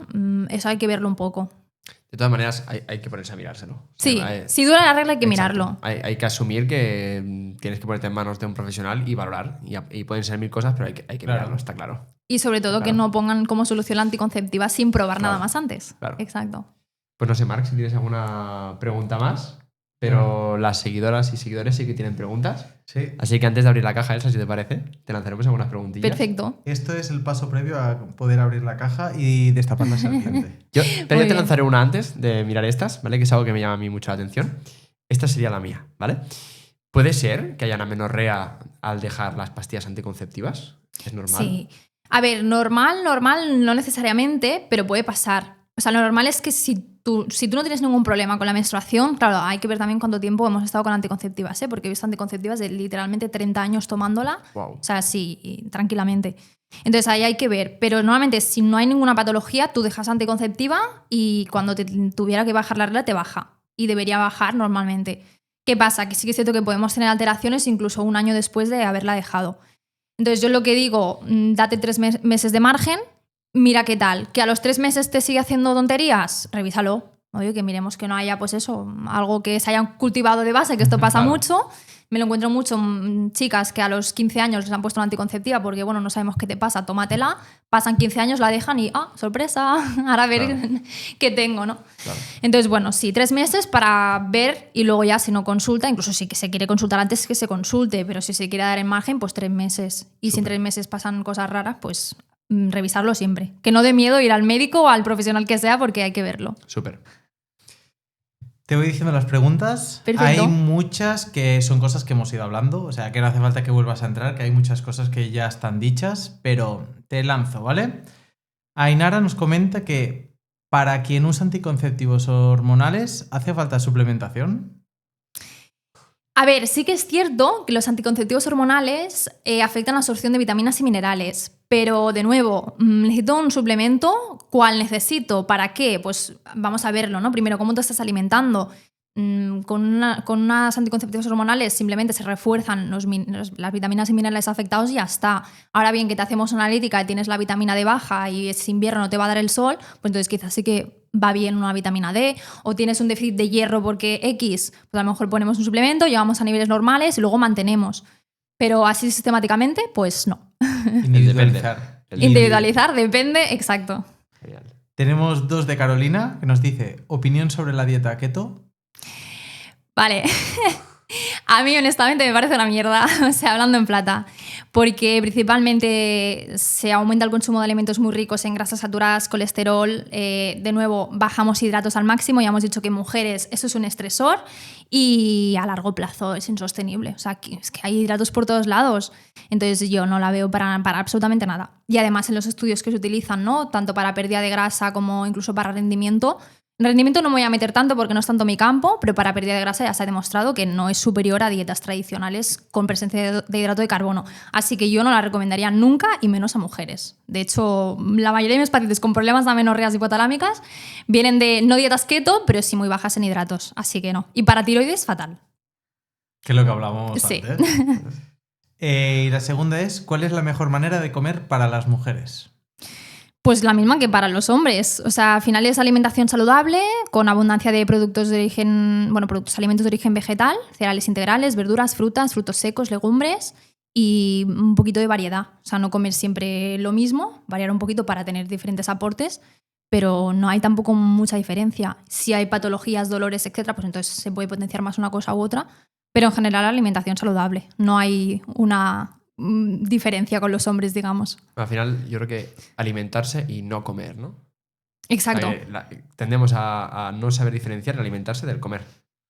Eso hay que verlo un poco. De todas maneras, hay que ponerse a mirárselo. O sea, sí, si dura la regla hay que exacto. mirarlo. Hay que asumir que tienes que ponerte en manos de un profesional y valorar. Y pueden ser 1000 cosas, pero hay que mirarlo, está claro. Y sobre todo que no pongan como solución la anticonceptiva sin probar nada más antes. Claro. Exacto. Pues no sé, Marc, si tienes alguna pregunta más, pero las seguidoras y seguidores sí que tienen preguntas. Sí. Así que antes de abrir la caja, Elsa, si te parece, te lanzaremos algunas preguntillas. Perfecto. Esto es el paso previo a poder abrir la caja y destapar la serpiente. Pero yo te bien. lanzaré una antes de mirar estas, ¿vale? Que es algo que me llama a mí mucho la atención. Esta sería la mía, ¿vale? ¿Puede ser que haya una amenorrea al dejar las pastillas anticonceptivas? ¿Es normal? Sí. A ver, normal no necesariamente, pero puede pasar. O sea, lo normal es que si tú no tienes ningún problema con la menstruación, claro, hay que ver también cuánto tiempo hemos estado con anticonceptivas, ¿eh? Porque he visto anticonceptivas de literalmente 30 años tomándola. Wow. O sea, sí, tranquilamente. Entonces ahí hay que ver. Pero normalmente, si no hay ninguna patología, tú dejas anticonceptiva y cuando te tuviera que bajar la regla, te baja. Y debería bajar normalmente. ¿Qué pasa? Que sí que es cierto que podemos tener alteraciones incluso un año después de haberla dejado. Entonces yo lo que digo, date 3 meses de margen, mira qué tal. ¿Que a los 3 meses te sigue haciendo tonterías? Revísalo. Oye, que miremos que no haya, pues eso, algo que se hayan cultivado de base, que esto pasa Claro. mucho. Me lo encuentro mucho, chicas que a los 15 años les han puesto una anticonceptiva porque, bueno, no sabemos qué te pasa, tómatela. Pasan 15 años, la dejan y, sorpresa, ahora a ver Claro. qué tengo, ¿no? Claro. Entonces, bueno, sí, 3 meses para ver y luego ya si no consulta, incluso si se quiere consultar antes que se consulte, pero si se quiere dar en margen, pues 3 meses. Y si en 3 meses pasan cosas raras, pues revisarlo siempre. Que no dé miedo ir al médico o al profesional que sea porque hay que verlo. Súper. Te voy diciendo las preguntas. Perfecto. Hay muchas que son cosas que hemos ido hablando, o sea que no hace falta que vuelvas a entrar, que hay muchas cosas que ya están dichas, pero te lanzo, ¿vale? Ainara nos comenta que para quien usa anticonceptivos hormonales, ¿hace falta suplementación? A ver, sí que es cierto que los anticonceptivos hormonales afectan la absorción de vitaminas y minerales, pero de nuevo, necesito un suplemento. ¿Cuál necesito? ¿Para qué? Pues vamos a verlo, ¿no? Primero, ¿cómo te estás alimentando? Con unas anticonceptivos hormonales simplemente se refuerzan las vitaminas y minerales afectados y ya está. Ahora bien, que te hacemos una analítica y tienes la vitamina D baja y es invierno, no te va a dar el sol, pues entonces quizás sí que va bien una vitamina D, o tienes un déficit de hierro porque X, pues a lo mejor ponemos un suplemento, llevamos a niveles normales y luego mantenemos. Pero así sistemáticamente, pues no. Individualizar. Individualizar, depende, exacto. Genial. Tenemos 2 de Carolina que nos dice, opinión sobre la dieta keto. Vale. A mí, honestamente, me parece una mierda, o sea, hablando en plata, porque principalmente se aumenta el consumo de alimentos muy ricos en grasas saturadas, colesterol, de nuevo, bajamos hidratos al máximo, ya hemos dicho que en mujeres eso es un estresor y a largo plazo es insostenible, o sea, es que hay hidratos por todos lados, entonces yo no la veo para absolutamente nada. Y además en los estudios que se utilizan, ¿no? Tanto para pérdida de grasa como incluso para rendimiento, en rendimiento no me voy a meter tanto porque no es tanto mi campo, pero para pérdida de grasa ya se ha demostrado que no es superior a dietas tradicionales con presencia de hidrato de carbono. Así que yo no la recomendaría nunca y menos a mujeres. De hecho, la mayoría de mis pacientes con problemas de amenorreas hipotalámicas vienen de no dietas keto, pero sí muy bajas en hidratos. Así que no. Y para tiroides, fatal. Que es lo que hablábamos Sí. antes. Y la segunda es, ¿cuál es la mejor manera de comer para las mujeres? Pues la misma que para los hombres. O sea, al final es alimentación saludable, con abundancia de productos de origen, alimentos de origen vegetal, cereales integrales, verduras, frutas, frutos secos, legumbres y un poquito de variedad. O sea, no comer siempre lo mismo, variar un poquito para tener diferentes aportes, pero no hay tampoco mucha diferencia. Si hay patologías, dolores, etcétera, pues entonces se puede potenciar más una cosa u otra, pero en general la alimentación saludable. No hay una diferencia con los hombres, digamos. Al final, yo creo que alimentarse y no comer, ¿no? Exacto. Tendemos a no saber diferenciar el alimentarse del comer.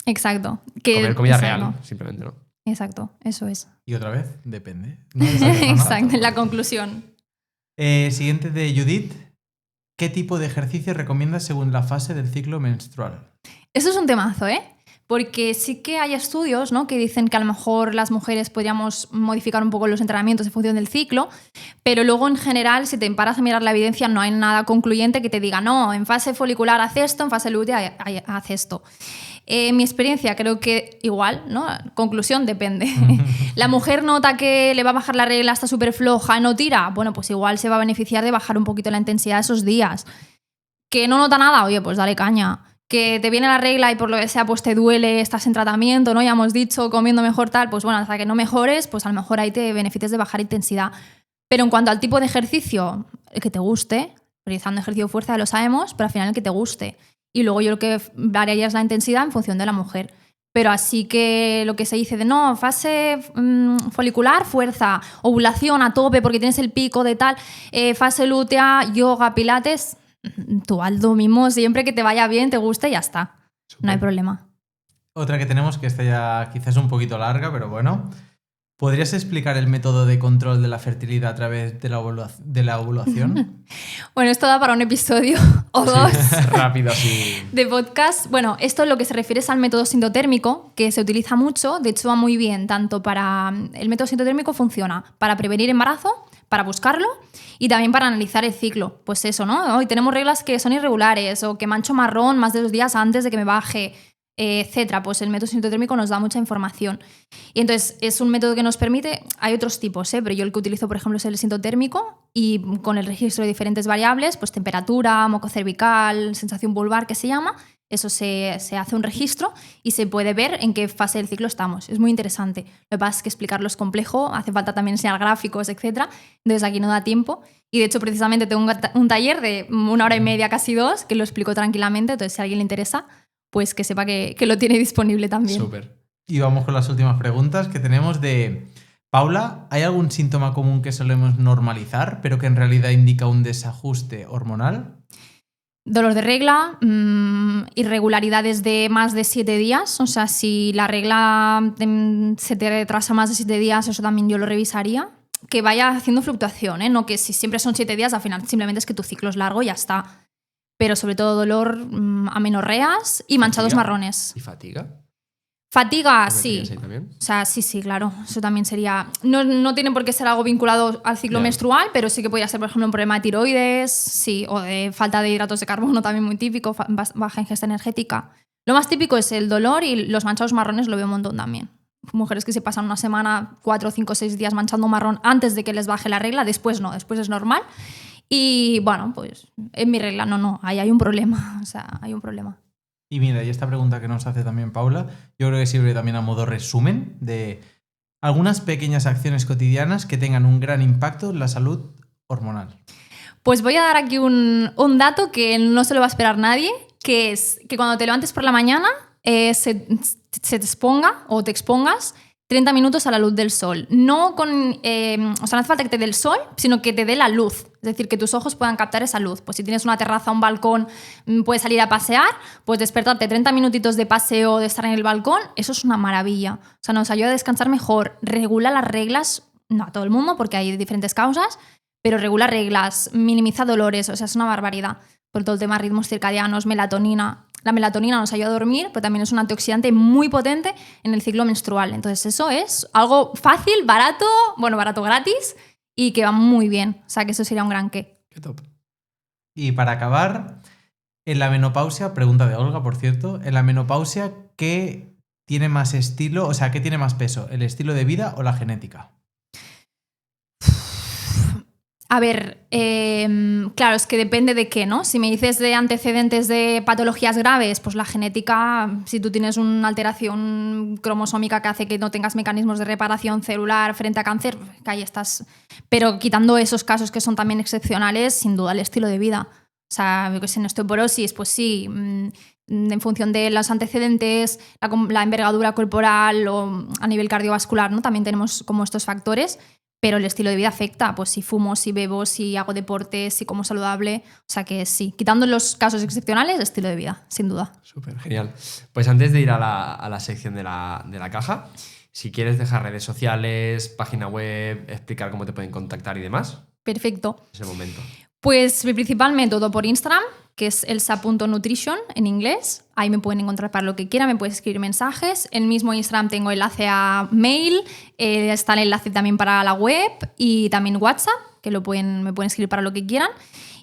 Exacto. Comer comida exacto. real, simplemente, ¿no? Exacto, eso es. Y otra vez, depende. No desayuno nada. Exacto, la conclusión. Siguiente de Judith. ¿Qué tipo de ejercicio recomiendas según la fase del ciclo menstrual? Eso es un temazo, ¿eh? Porque sí que hay estudios, ¿no?, que dicen que a lo mejor las mujeres podríamos modificar un poco los entrenamientos en función del ciclo, pero luego en general, si te paras a mirar la evidencia, no hay nada concluyente que te diga, no, en fase folicular haz esto, en fase lútea haz esto. Mi experiencia creo que igual, ¿no? Conclusión, depende. La mujer nota que le va a bajar la regla, está súper floja, no tira, bueno, pues igual se va a beneficiar de bajar un poquito la intensidad esos días. Que no nota nada, oye, pues dale caña. Que te viene la regla y por lo que sea pues te duele, estás en tratamiento, ¿no? Ya hemos dicho, comiendo mejor tal, pues bueno, hasta que no mejores, pues a lo mejor ahí te beneficias de bajar intensidad. Pero en cuanto al tipo de ejercicio, el que te guste, realizando ejercicio de fuerza ya lo sabemos, pero al final el que te guste. y luego yo lo que variaría es la intensidad en función de la mujer. Pero así que lo que se dice de no, fase folicular, fuerza, ovulación a tope porque tienes el pico de tal, fase lútea, yoga, pilates, tú haz lo mismo siempre que te vaya bien, te guste y ya está. No hay problema. Otra que tenemos, que esta ya quizás es un poquito larga, pero bueno. ¿Podrías explicar el método de control de la fertilidad a través de la ovulación? Bueno, esto da para un episodio o dos. Rápido así. De podcast. Bueno, esto lo que se refiere es al método sintotérmico, que se utiliza mucho, de hecho va muy bien, tanto para... El método sintotérmico funciona para prevenir embarazo, para buscarlo y también para analizar el ciclo. Pues eso, ¿no? Hoy tenemos reglas que son irregulares o que mancho marrón más de 2 días antes de que me baje, etcétera. Pues el método sintotérmico nos da mucha información. Y entonces es un método que nos permite, hay otros tipos, pero yo el que utilizo, por ejemplo, es el sintotérmico y con el registro de diferentes variables, pues temperatura, moco cervical, sensación vulvar, que se llama, eso se hace un registro y se puede ver en qué fase del ciclo estamos. Es muy interesante. Lo que pasa es que explicarlo es complejo, hace falta también enseñar gráficos, etcétera. Entonces aquí no da tiempo. Y de hecho, precisamente tengo un taller de 1 hora y media, casi 2, que lo explico tranquilamente. Entonces, si a alguien le interesa, pues que sepa que lo tiene disponible también. Súper. Y vamos con las últimas preguntas que tenemos de Paula. ¿Hay algún síntoma común que solemos normalizar, pero que en realidad indica un desajuste hormonal? Dolor de regla, irregularidades de más de 7 días. O sea, si la regla se te retrasa más de 7 días, eso también yo lo revisaría. Que vaya haciendo fluctuación, ¿eh? No que si siempre son 7 días, al final simplemente es que tu ciclo es largo y ya está. Pero sobre todo dolor, amenorreas y manchados marrones. ¿Y fatiga? Fatiga, sí. También? O sea, sí, claro. Eso también sería... No tiene por qué ser algo vinculado al ciclo menstrual, pero sí que podría ser, por ejemplo, un problema de tiroides, sí, o de falta de hidratos de carbono, también muy típico, baja ingesta energética. Lo más típico es el dolor y los manchados marrones lo veo un montón también. Mujeres que se pasan una semana, 4, 5, 6 días manchando marrón antes de que les baje la regla, después no, después es normal. Y bueno, pues en mi regla no, ahí hay un problema, o sea, hay un problema. Y mira, y esta pregunta que nos hace también Paula, yo creo que sirve también a modo resumen de algunas pequeñas acciones cotidianas que tengan un gran impacto en la salud hormonal. Pues voy a dar aquí un dato que no se lo va a esperar nadie, que es que cuando te levantes por la mañana se te exponga o te expongas 30 minutos a la luz del sol. No con, o sea, no hace falta que te dé el sol, sino que te dé la luz. Es decir, que tus ojos puedan captar esa luz. Pues si tienes una terraza, un balcón, puedes salir a pasear, pues despertarte 30 minutitos de paseo, de estar en el balcón, eso es una maravilla. O sea, nos ayuda a descansar mejor. Regula las reglas, no a todo el mundo, porque hay diferentes causas, pero regula reglas, minimiza dolores, o sea, es una barbaridad. Por todo el tema de ritmos circadianos, melatonina. La melatonina nos ayuda a dormir, pero también es un antioxidante muy potente en el ciclo menstrual. Entonces eso es algo fácil, barato, gratis y que va muy bien. O sea que eso sería un gran qué. Qué top. Y para acabar, en la menopausia, pregunta de Olga, por cierto, en la menopausia, ¿qué tiene más estilo, o sea, qué tiene más peso, el estilo de vida o la genética? A ver, claro, es que depende de qué, ¿no? Si me dices de antecedentes de patologías graves, pues la genética, si tú tienes una alteración cromosómica que hace que no tengas mecanismos de reparación celular frente a cáncer, que ahí estás. Pero quitando esos casos que son también excepcionales, sin duda el estilo de vida. O sea, yo que sé, en osteoporosis, pues sí, en función de los antecedentes, la envergadura corporal o a nivel cardiovascular, ¿no? También tenemos como estos factores. Pero el estilo de vida afecta, pues si fumo, si bebo, si hago deporte, si como saludable. O sea que sí, quitando los casos excepcionales, estilo de vida, sin duda. Súper, genial. Pues antes de ir a la sección de la caja, si quieres dejar redes sociales, página web, explicar cómo te pueden contactar y demás. Perfecto. Es el momento. Pues mi principal método por Instagram, que es elsa.nutrition en inglés. Ahí me pueden encontrar para lo que quieran, me puedes escribir mensajes. En el mismo Instagram tengo enlace a mail, está el enlace también para la web y también WhatsApp, que me pueden escribir para lo que quieran.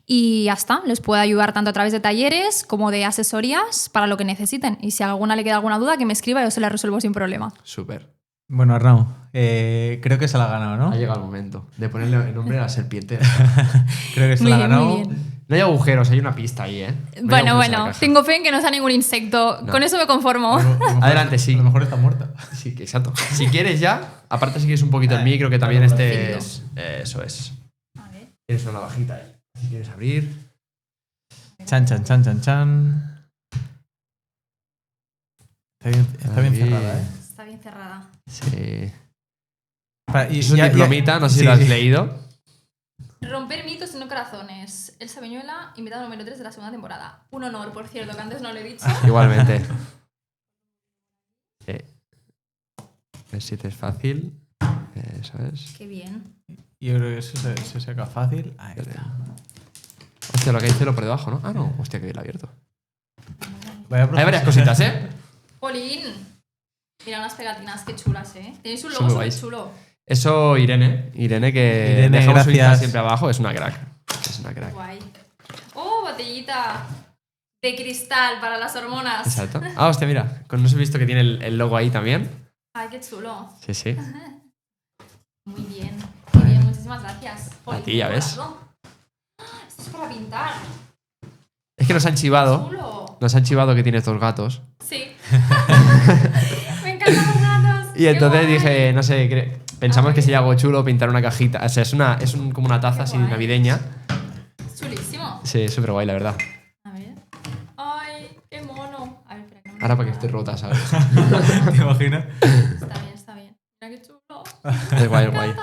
Y ya está, les puedo ayudar tanto a través de talleres como de asesorías para lo que necesiten. Y si a alguna le queda alguna duda, que me escriba y yo se la resuelvo sin problema. Súper. Bueno, Arnau, creo que se la ha ganado, ¿no? Ha llegado el momento de ponerle el nombre a la serpiente. Creo que se la ha ganado. No hay agujeros, hay una pista ahí, ¿eh? No bueno, tengo fe en que no sea ningún insecto. No. Con eso me conformo. Adelante, sí. A lo mejor está muerta. Sí, exacto. Si quieres ya, aparte si quieres un poquito el micro, que también estés... Eso es. A ver. Tienes una navajita ahí. Si quieres abrir... Chan, chan, chan, chan, chan. Está bien cerrada, ¿eh? Está bien cerrada. Sí. Y, Es un diplomita, no sé si lo has leído. Romper mitos y no corazones. Elsa Viñuela, invitada número 3 de la segunda temporada. Un honor, por cierto, que antes no lo he dicho. Igualmente. El 7 es fácil. Eso es. Qué bien. Yo creo que eso se saca fácil. Ahí está. Hostia, lo que hay celo por debajo, ¿no? Ah, no. Hostia, que bien abierto. Vaya Hay varias cositas, ¿eh? Polín. Mira unas pegatinas, qué chulas, ¿eh? Tenéis un Son logo muy súper guays. chulo. Eso, Irene. Irene, que Irene, dejamos su Insta gracias. siempre abajo. Es una crack. Es una crack. Guay. Oh, botellita de cristal para las hormonas. Exacto. Ah, hostia, mira. No os he visto que tiene el logo ahí también. Ay, qué chulo. Sí, sí. Muy bien. Muy bien, muchísimas gracias. Polín, ti, ya qué ves. chulo. Esto es para pintar. Es que nos han chivado. Chulo. Nos han chivado que tiene estos gatos. Sí. Me encantan los gatos. Y Qué entonces guay. dije, no sé, pensamos que sería algo chulo pintar una cajita. O sea, es como una taza Qué así guay. navideña. Es chulísimo. Sí, súper guay, la verdad. A ver. Ay, qué mono. A ver, espera. No me Ahora para que nada. esté rota, ¿sabes? ¿Te imaginas? Está bien, está bien. Mira qué chulo. Es guay, es guay.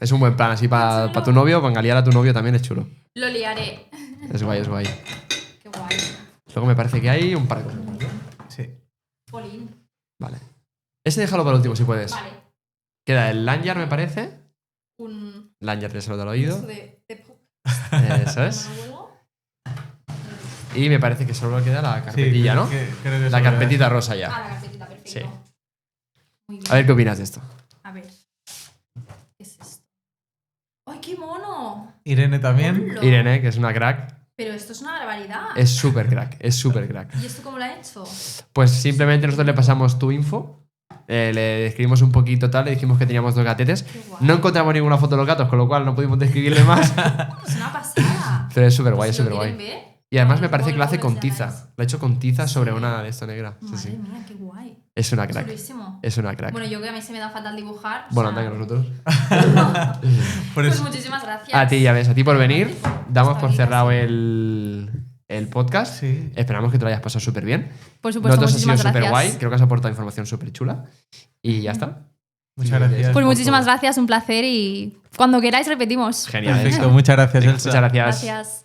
Es un buen plan, así para tu novio, para liar a tu novio también es chulo. Lo liaré. Es guay, es guay. Qué guay. Luego me parece que hay un par de cosas. Sí. Polín. Vale. Ese déjalo para el último si puedes. Vale. Queda el lanyard, me parece. Un. Lanyard de salud al oído. Eso de Eso es. ¿Me lo vuelvo? Y me parece que solo queda la carpetilla, Sí, ¿no? creo que La eso carpetita rosa Ah, ya. la carpetita, perfecto. Sí. Muy bien. A ver qué opinas de esto. A ver. ¿Qué es esto? ¡Ay, qué mono! Irene también. Hola. Irene, que es una crack. Pero esto es una barbaridad. Es súper crack, es súper crack. ¿Y esto cómo lo ha hecho? Pues simplemente nosotros le pasamos tu info, le escribimos un poquito tal, le dijimos que teníamos 2 gatetes. Qué guay. No encontramos ninguna foto de los gatos, con lo cual no pudimos describirle más. Es una pasada. Pero es súper guay, es Si lo súper quieren guay. ver, Y además me os parece que lo hace pongo con el logo de tiza. Lo ha hecho con tiza sobre una de esto negra. Sí, Madre sí. mía, qué guay. Es una crack. Chulísimo. Es una crack. Bueno, yo que a mí se me da fatal dibujar. Bueno, o sea, anda que nosotros. Por Pues eso. muchísimas gracias. A ti, ya ves, a ti por venir. Damos Está por bien, cerrado sí. el podcast. Sí. Esperamos que te lo hayas pasado súper bien. Por supuesto, Nosotros ha sido muchísimas súper gracias. guay. Creo que has aportado información súper chula. Y ya está. Muchas gracias. Pues por muchísimas todo. gracias, un placer y cuando queráis repetimos. Genial. Perfecto, muchas gracias, Elsa. Muchas gracias. Gracias.